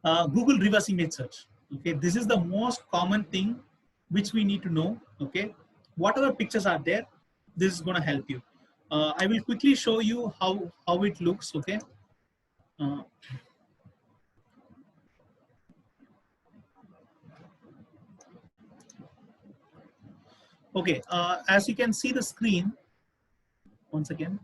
Google reverse image search. Okay, this is the most common thing which we need to know. Okay, whatever pictures are there, this is going to help you. I will quickly show you how it looks. Okay. Okay, as you can see the screen, once again.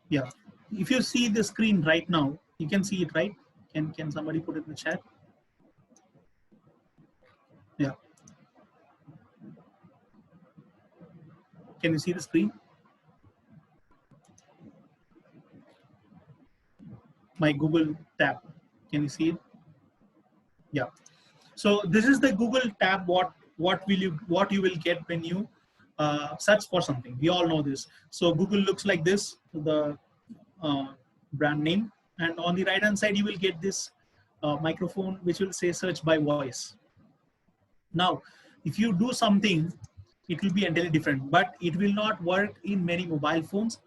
Yeah, if you see the screen right now, you can see it, right? Can somebody put it in the chat? Yeah. Can you see the screen? My Google tab. Can you see it? Yeah. So this is the Google tab. What you will get when you search for something. We all know this. So Google looks like this, the brand name, and on the right hand side you will get this microphone which will say search by voice. Now, if you do something, it will be entirely different, but it will not work in many mobile phones.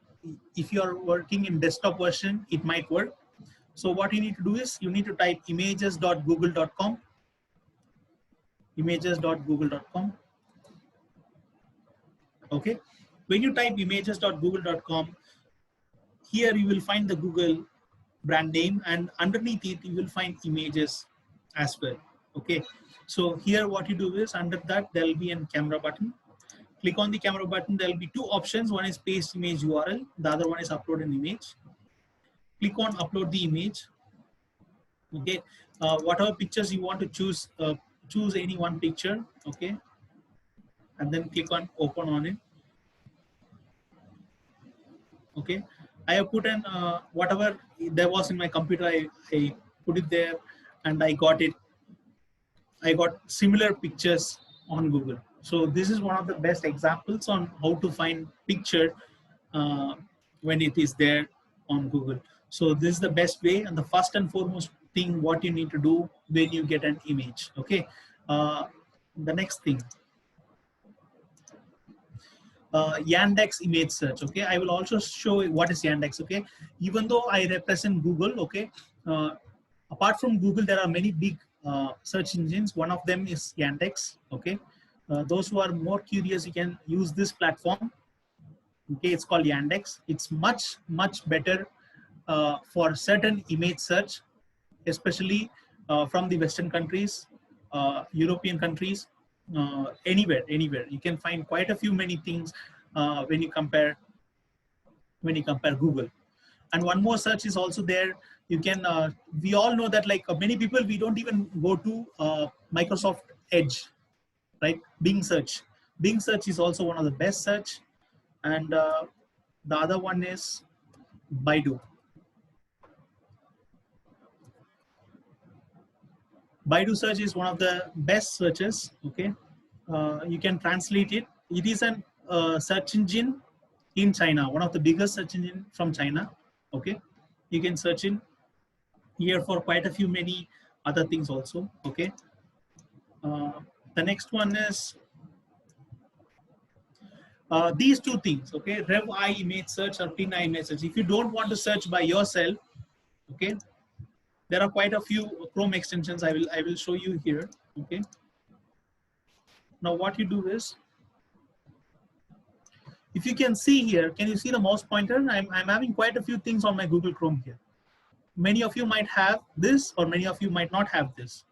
If you are working in desktop version, it might work. So what you need to do is you need to type images.google.com. Images.google.com. Okay. When you type images.google.com, here you will find the Google brand name, and underneath it you will find images as well. Okay. So here what you do is under that there will be a camera button. Click on the camera button. There will be two options. One is paste image URL. The other one is upload an image. Click on upload the image. Okay. Whatever pictures you want to choose, choose any one picture. Okay. And then click on open on it. Okay. I have put in whatever there was in my computer. I put it there, and I got it. I got similar pictures on Google. So this is one of the best examples on how to find picture when it is there on Google. So this is the best way, and the first and foremost thing what you need to do when you get an image. Okay. The next thing, Yandex image search. Okay, I will also show what is Yandex. Okay, even though I represent Google, okay, Apart from Google, there are many big search engines. One of them is Yandex. Okay, those who are more curious, you can use this platform. Okay, it's called Yandex. It's much better for certain image search, especially from the Western countries, European countries, anywhere. You can find quite a few many things when you compare Google. And one more search is also there. You can we all know that like many people, we don't even go to Microsoft Edge, right? Bing search is also one of the best search. And the other one is Baidu. Baidu search is one of the best searches. Okay, you can translate it. It is an search engine in China, one of the biggest search engine from China. Okay, you can search in here for quite a few many other things also. Okay, the next one is these two things. Okay, RevI image search or TinEye image search. If you don't want to search by yourself, okay, there are quite a few Chrome extensions. I will show you here. Okay, now what you do is, if you can see here, can you see the mouse pointer? I'm having quite a few things on my Google Chrome here. Many of you might have this, or many of you might not have this.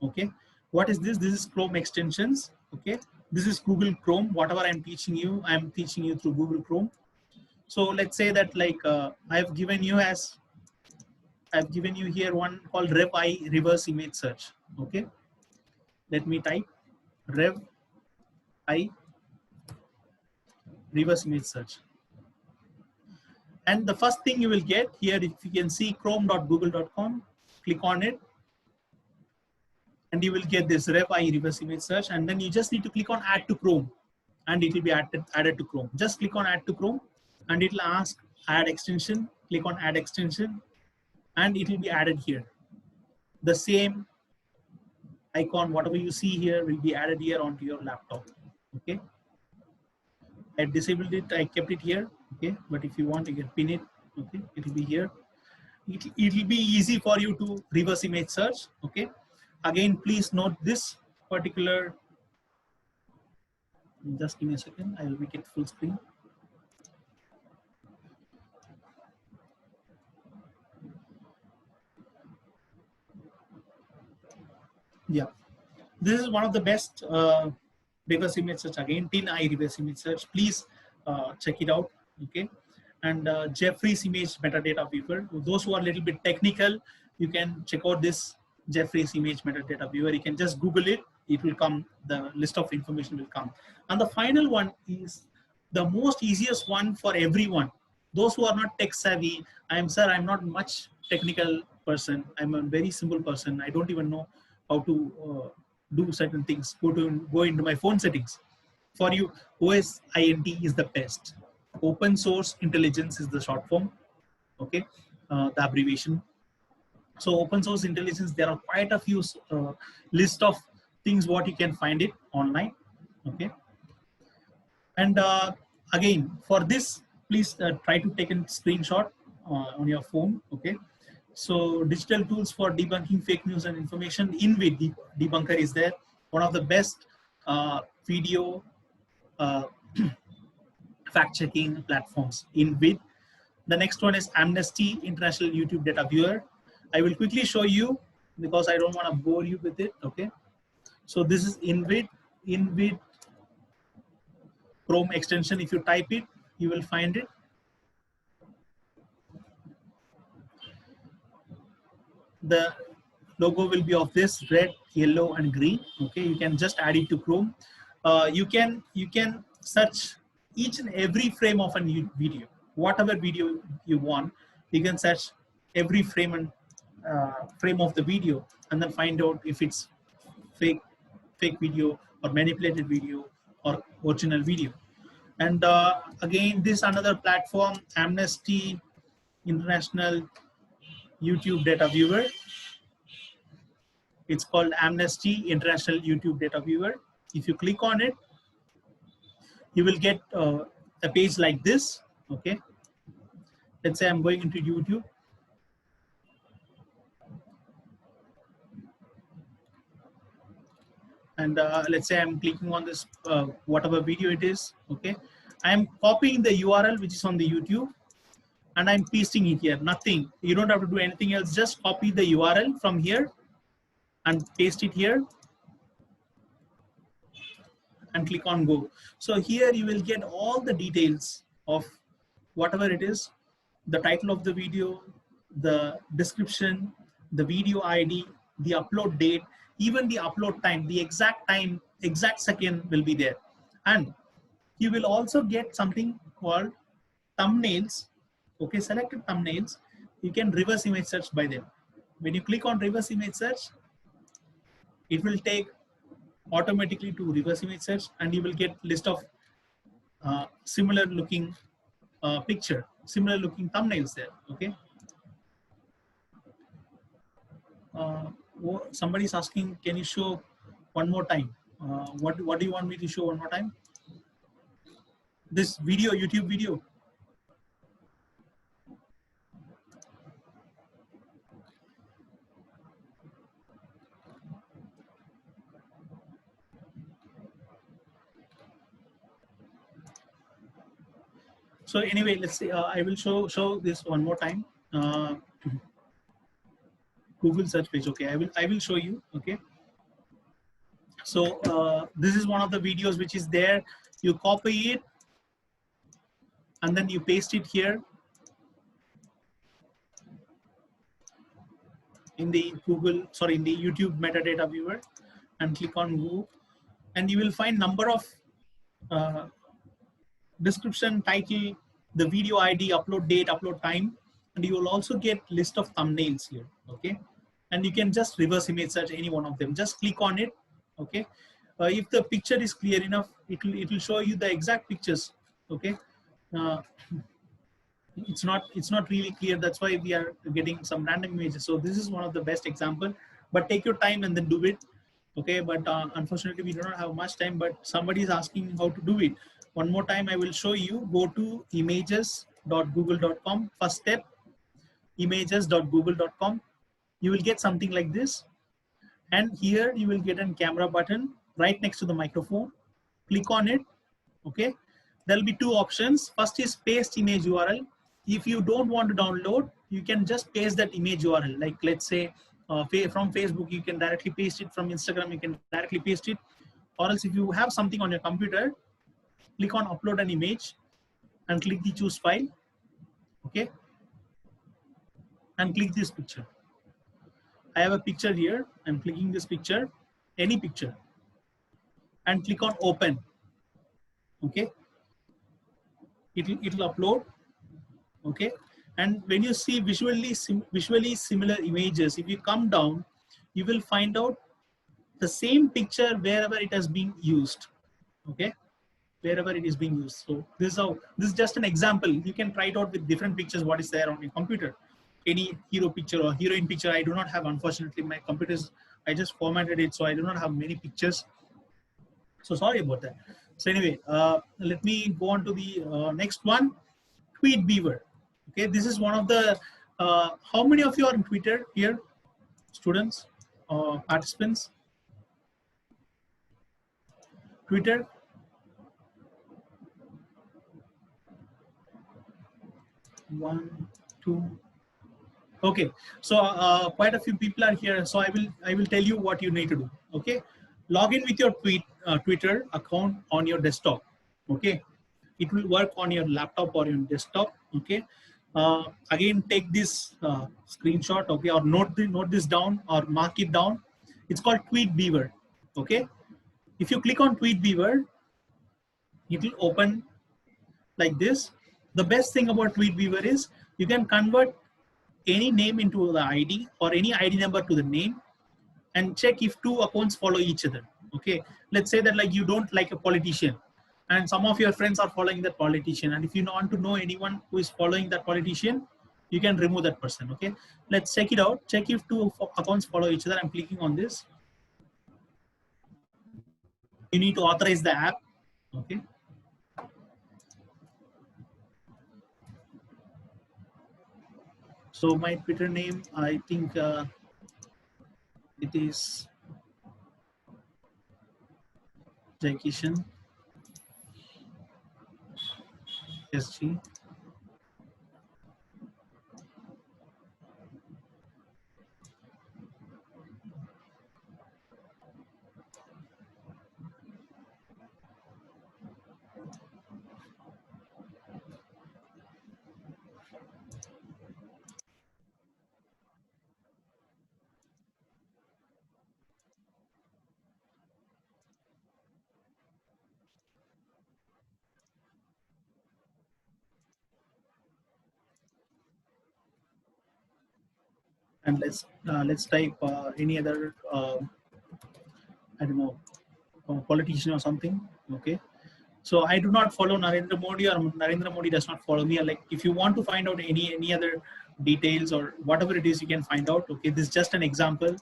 Okay, what is this? This is Chrome extensions. Okay, this is Google Chrome. Whatever I'm teaching you through Google Chrome. So let's say that like I've given you here one called RevI reverse image search. Okay, let me type RevI reverse image search. And the first thing you will get here, if you can see chrome.google.com, click on it, and you will get this RevI reverse image search. And then you just need to click on add to Chrome, and it will be added to Chrome. Just click on add to Chrome, and it will ask add extension. Click on add extension, and it will be added here. The same icon, whatever you see here, will be added here onto your laptop. Okay, I disabled it, I kept it here. Okay, but if you want, you can pin it. Okay, it will be here. It will be easy for you to reverse image search. Okay, again, please note this particular. Just give me a second. I will make it full screen. Yeah, this is one of the best reverse image search. Again, TinEye reverse image search. Please check it out. Okay, and Jeffries image metadata viewer. Those who are a little bit technical, you can check out this Jeffries image metadata viewer. You can just Google it. It will come. The list of information will come. And the final one is the most easiest one for everyone. Those who are not tech savvy. I'm not much technical person. I'm a very simple person. I don't even know how to do certain things. Go into my phone settings. For you, OSINT is the best. Open source intelligence is the short form. Okay, the abbreviation. So open source intelligence, there are quite a few list of things what you can find it online. Okay, and again, for this, please try to take a screenshot on your phone. Okay, so digital tools for debunking fake news and information. InVid Debunker is there, one of the best video fact-checking platforms. InVid. The next one is Amnesty International YouTube Data Viewer. I will quickly show you because I don't want to bore you with it. Okay, so this is InVid Chrome extension. If you type it, you will find it. The logo will be of this red, yellow, and green. Okay, you can just add it to Chrome. You can search each and every frame of a video. Whatever video you want, you can search every frame and frame of the video, and then find out if it's fake video or manipulated video or original video. And again, this another platform, Amnesty International YouTube Data Viewer. It's called Amnesty International YouTube Data Viewer. If you click on it, you will get a page like this. Okay, let's say I'm going into YouTube. and let's say I'm clicking on this, whatever video it is, okay? I'm copying the URL which is on the YouTube and I'm pasting it here, nothing. You don't have to do anything else, just copy the URL from here and paste it here and click on go. So here you will get all the details of whatever it is, the title of the video, the description, the video ID, the upload date, even the upload time, the exact time, exact second will be there. And you will also get something called thumbnails. Okay, selected thumbnails, you can reverse image search by them. When you click on reverse image search, it will take automatically to reverse image search and you will get list of similar looking picture, similar looking thumbnails there, okay? Somebody's asking, can you show one more time? What do you want me to show one more time? This video, YouTube video. So anyway, let's say I will show this one more time. Google search page. Okay, I will show you. Okay. So this is one of the videos which is there. You copy it and then you paste it here in the in the YouTube metadata viewer and click on go, and you will find number of description, title, the video ID, upload date, upload time, and you will also get list of thumbnails here. Okay, and you can just reverse image search any one of them. Just click on it. Okay, if the picture is clear enough, it will show you the exact pictures. Okay, it's not really clear. That's why we are getting some random images. So this is one of the best example. But take your time and then do it. Okay, but unfortunately we do not have much time. But somebody is asking how to do it. One more time, I will show you. Go to images.google.com. First step, images.google.com. You will get something like this. And here you will get a camera button right next to the microphone. Click on it. Okay. There'll be two options. First is paste image URL. If you don't want to download, you can just paste that image URL. Like let's say from Facebook, you can directly paste it. From Instagram, you can directly paste it. Or else if you have something on your computer, click on upload an image and click the choose file. Okay. And click this picture. I have a picture here. I'm clicking this picture, any picture, and click on open. Okay. It'll upload. Okay. And when you see visually similar images, if you come down, you will find out the same picture wherever it has been used. Okay. Wherever it is being used. So this is just an example. You can try it out with different pictures, what is there on your computer. Any hero picture or heroine picture, I do not have, unfortunately. My computers, I just formatted it, so I do not have many pictures. So sorry about that. So anyway, let me go on to the next one, Tweetbeaver. Okay, this is one of the, how many of you are on Twitter here? Students or participants? Twitter? One, two. Okay, so quite a few people are here. So I will tell you what you need to do. Okay, log in with your Twitter account on your desktop. Okay, it will work on your laptop or your desktop. Okay, again take this screenshot. Okay, or note this down or mark it down. It's called Tweetbeaver. Okay, if you click on Tweetbeaver, it will open like this. The best thing about Tweetbeaver is you can convert any name into the ID or any ID number to the name and check if two accounts follow each other. Okay, let's say that like you don't like a politician and some of your friends are following that politician, and if you want to know anyone who is following that politician, you can remove that person. Okay, let's check it out. Check if two accounts follow each other. I'm clicking on this. You need to authorize the app. Okay. So my Twitter name, I think it is Jai Kishan, SG. And let's type any other I don't know, politician or something. Okay. So I do not follow Narendra Modi, or Narendra Modi does not follow me. Like, if you want to find out any other details or whatever it is, you can find out. Okay, this is just an example.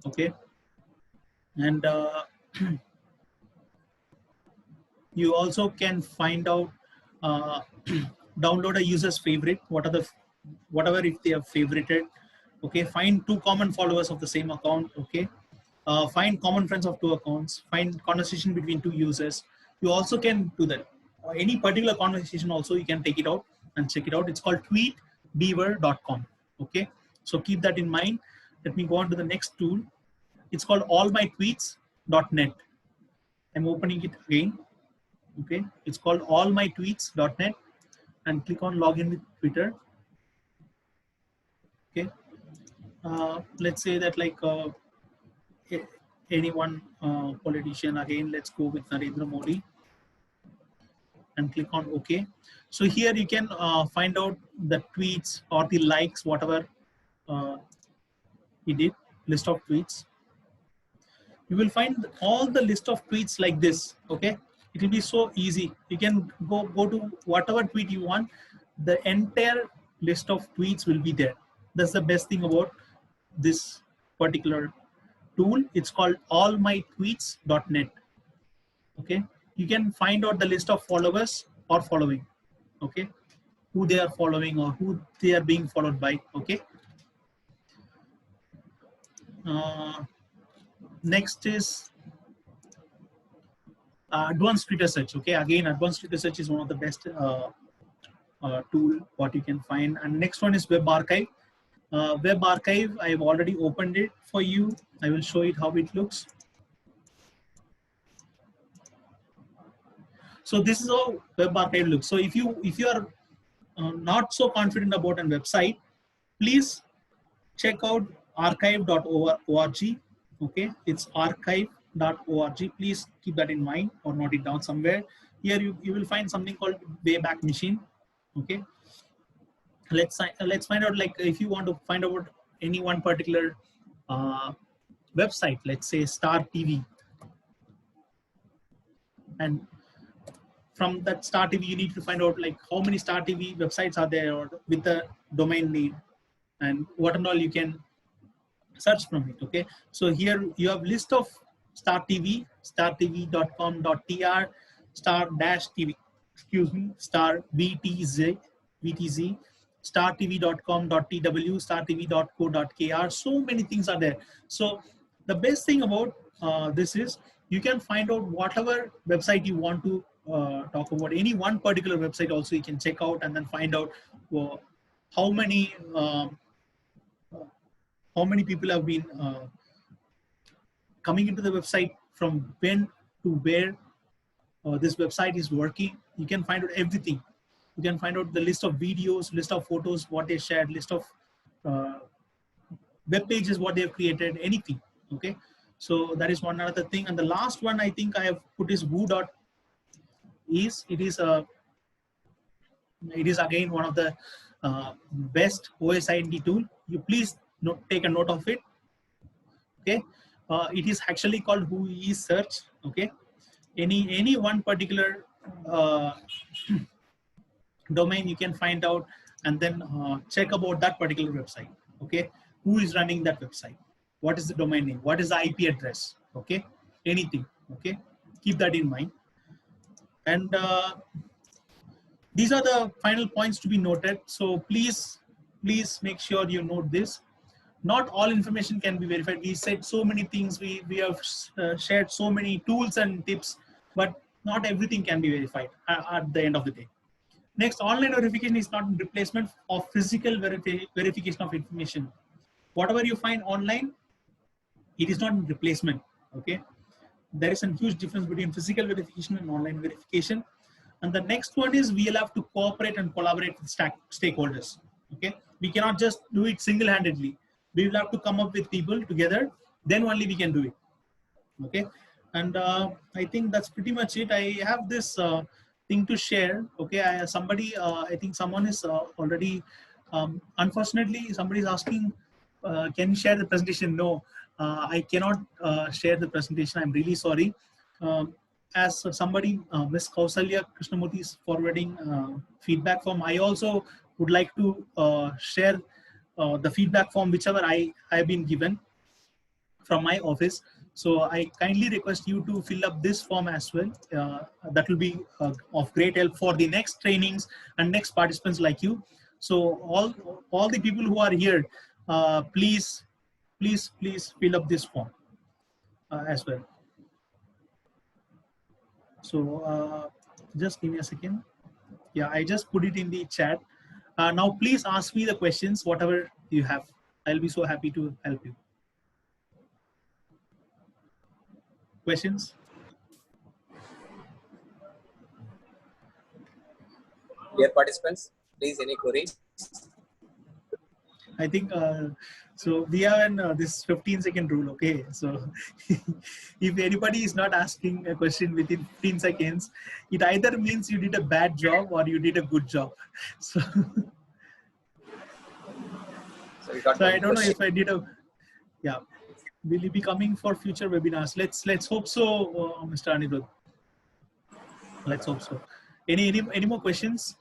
Okay, and you also can find out, download a user's favorite. Whatever if they have favorited. Okay, find 2 common followers of the same account. Okay, find common friends of 2 accounts. Find conversation between 2 users. You also can do that. Any particular conversation also, you can take it out and check it out. It's called tweetbeaver.com. Okay, so keep that in mind. Let me go on to the next tool. It's called allmytweets.net. I'm opening it again. Okay, it's called allmytweets.net, and click on login with Twitter. Okay, let's say that like any one politician. Again, let's go with Narendra Modi and click on OK. So here you can find out the tweets or the likes, whatever he did, list of tweets. You will find all the list of tweets like this. Okay, it will be so easy. You can go to whatever tweet you want. The entire list of tweets will be there. That's the best thing about this particular tool. It's called allmytweets.net. Okay, you can find out the list of followers or following. Okay, who they are following or who they are being followed by. Okay, next is advanced Twitter search. Okay, again, advanced Twitter search is one of the best tool what you can find. And next one is Web Archive. Web Archive, I've already opened it for you. I will show it how it looks. So this is how Web Archive looks. So if you are not so confident about a website, please check out archive.org. Okay, it's archive.org. Please keep that in mind or note it down somewhere. Here you will find something called Wayback Machine. Okay, let's find out, like, if you want to find out any one particular website, let's say Star TV, and from that Star TV you need to find out like how many Star TV websites are there or with the domain name and what and all you can search from it. Okay, so here you have list of Star TV, startv.com.tr, star-tv, star VTZ, startv.com.tw, startv.co.kr. So many things are there. So the best thing about this is you can find out whatever website you want to talk about. Any one particular website also you can check out and then find out how many people have been coming into the website, from when to where this website is working. You can find out everything. You can find out the list of videos, list of photos, what they shared, list of web pages, what they have created, anything. Okay, so that is one another thing. And the last one I think I have put is woo.is. It is again one of the best OSINT tool. You please take a note of it. Okay, it is actually called Who Is Search. Okay, any one particular domain you can find out and then check about that particular website. Okay, who is running that website, what is the domain name, what is the IP address. Okay, anything. Okay, keep that in mind. And these are the final points to be noted. So please make sure you note this. Not all information can be verified. We said so many things, we have shared so many tools and tips, but not everything can be verified at the end of the day. Next, online verification is not replacement of physical verification of information. Whatever you find online, it is not replacement. Okay, there is a huge difference between physical verification and online verification. And the next one is we'll have to cooperate and collaborate with stakeholders. Okay, we cannot just do it single-handedly. We will have to come up with people together. Then only we can do it. Okay, and I think that's pretty much it. I have this thing to share. Okay, I think someone is already. Unfortunately, somebody is asking, can you share the presentation? No, I cannot share the presentation. I'm really sorry. As somebody, Ms. Kausalya Krishnamurthy is forwarding feedback form, I also would like to share the feedback form whichever I have been given from my office. So I kindly request you to fill up this form as well. That will be of great help for the next trainings and next participants like you. So all the people who are here, please fill up this form as well. So just give me a second. Yeah, I just put it in the chat. Now please ask me the questions, whatever you have. I'll be so happy to help you. Questions? Dear participants, please any queries? I think so. We have this 15-second rule. Okay, so if anybody is not asking a question within 15 seconds, it either means you did a bad job or you did a good job. So, So we got so one I don't know question. if I did a. Yeah, will you be coming for future webinars? Let's hope so, Mr. Anirudh. Let's hope so. Any more questions?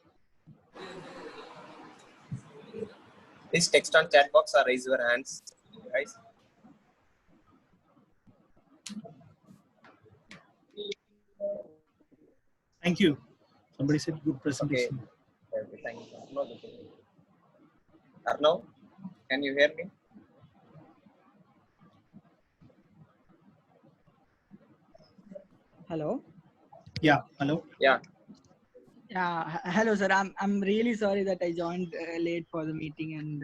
Please text on chat box or raise your hands, guys. Thank you. Somebody said good presentation. Okay, thank you. Arnav, can you hear me? Hello. Yeah. Hello. Yeah. Yeah. Hello, sir. I'm really sorry that I joined late for the meeting, and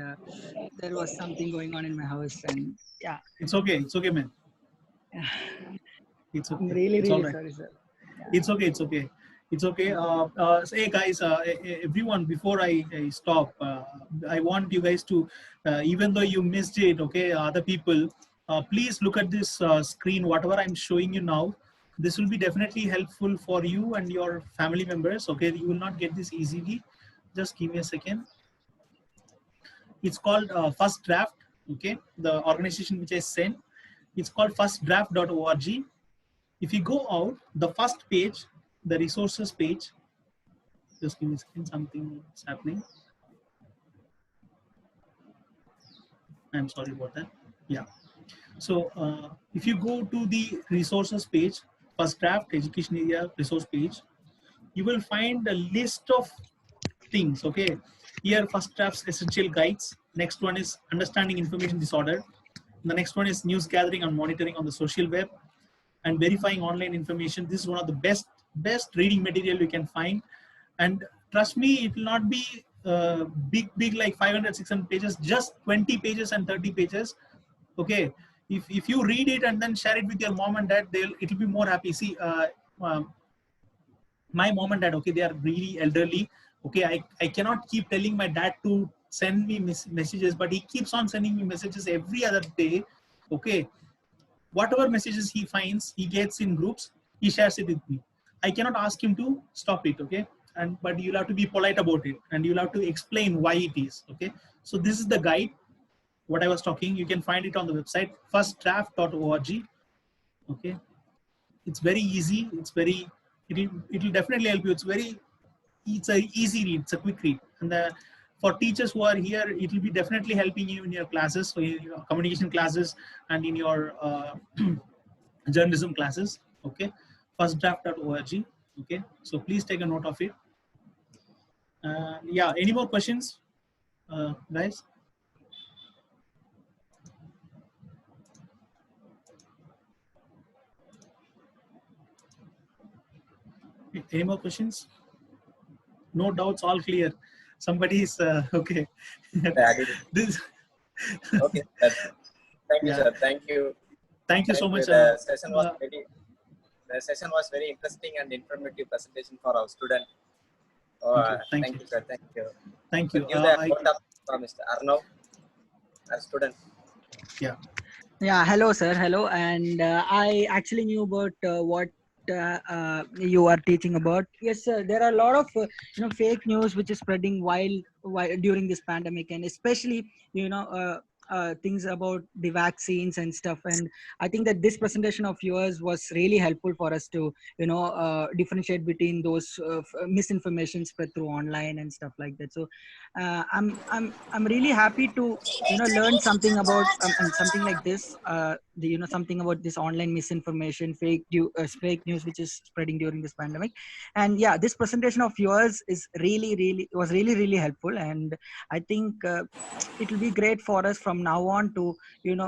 there was something going on in my house, and yeah. It's okay. It's okay, man. It's okay. I'm really it's all right. sorry, sir. Yeah. It's okay. It's okay. It's okay. So, hey guys, everyone, before I stop, I want you guys to, even though you missed it, okay, other people, please look at this screen, whatever I'm showing you now. This will be definitely helpful for you and your family members. Okay, you will not get this easily. Just give me a second. It's called First Draft. Okay, the organization which I sent. It's called firstdraft.org. If you go out, the first page, the resources page, just give me a second, something is happening. I'm sorry about that. Yeah. So if you go to the resources page, first draft education area resource page, you will find a list of things. Okay. Here, first draft's essential guides. Next one is understanding information disorder. The next one is news gathering and monitoring on the social web and verifying online information. This is one of the best reading material you can find. And trust me, it will not be big like 500, 600 pages, just 20 pages and 30 pages. Okay. If you read it and then share it with your mom and dad, it'll be more happy. See, my mom and dad, okay, they are really elderly. Okay, I cannot keep telling my dad to send me messages, but he keeps on sending me messages every other day. Okay, whatever messages he finds, he gets in groups, he shares it with me. I cannot ask him to stop it. Okay, but you'll have to be polite about it and you'll have to explain why it is. Okay, so this is the guide. What I was talking, you can find it on the website firstdraft.org. Okay, it's very easy. It'll definitely help you. It's a easy read. It's a quick read. And for teachers who are here, it will be definitely helping you in your classes, so in your communication classes and in your journalism classes. Okay, firstdraft.org. Okay, so please take a note of it. Yeah, any more questions, guys? Any more questions? No doubts, all clear. Somebody is okay. Yeah, I did it. This, Okay. Thank you, yeah. sir. Thank you. Thank you so Thank you. much. The session was very interesting and informative presentation for our student. Thank Thank you. you, sir. Thank you. Thank So you. give the vote up for Mr. Arnav, our student. Yeah. Yeah, hello, sir. Hello. And I actually knew about what you are teaching about. Yes, sir. There are a lot of fake news which is spreading while during this pandemic, and especially things about the vaccines and stuff. And I think that this presentation of yours was really helpful for us to differentiate between those misinformation spread through online and stuff like that. So I'm really happy to learn something about and something like this something about this online misinformation, fake news which is spreading during this pandemic. And yeah, this presentation of yours is really helpful, and I think it will be great for us from now on to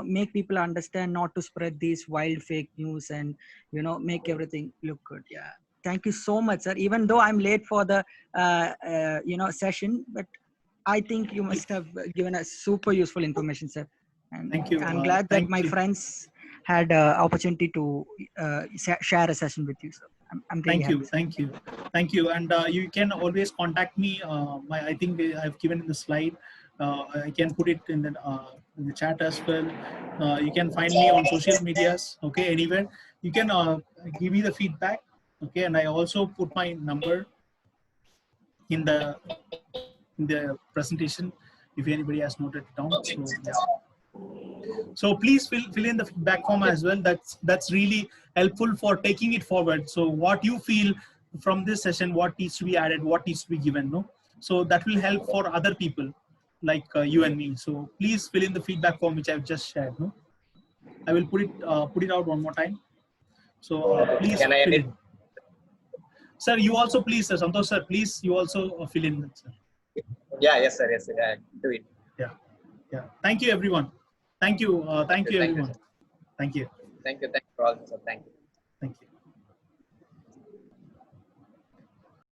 make people understand not to spread these wild fake news and make everything look good. Yeah, thank you so much, sir, even though I'm late for the session, but I think you must have given us super useful information, sir. And Thank you. I'm glad that Thank my you. friends had opportunity to share a session with you, sir. I'm really Thank happy. you. Thank you. Thank you. And you can always contact me. I think I've given in the slide. I can put it in the chat as well. You can find me on social medias. Okay, anywhere. You can give me the feedback. Okay, and I also put my number in the presentation if anybody has noted it down. So yeah. So please fill in the feedback form as well. That's really helpful for taking it forward. So what you feel from this session, what needs to be added, what needs to be given, no? So that will help for other people like you and me. So please fill in the feedback form which I've just shared, no? I will put it out one more time. So please Can I fill edit? in. Sir, you also please, sir. Santosh sir, please, you also fill in, sir. Yeah, yes, sir. Yes, sir. Yeah, do it. Yeah. Yeah. Thank you, everyone. Thank you. Thank you, everyone. Thank you. Thank you. Thank you for all, sir. Thank you. Thank you.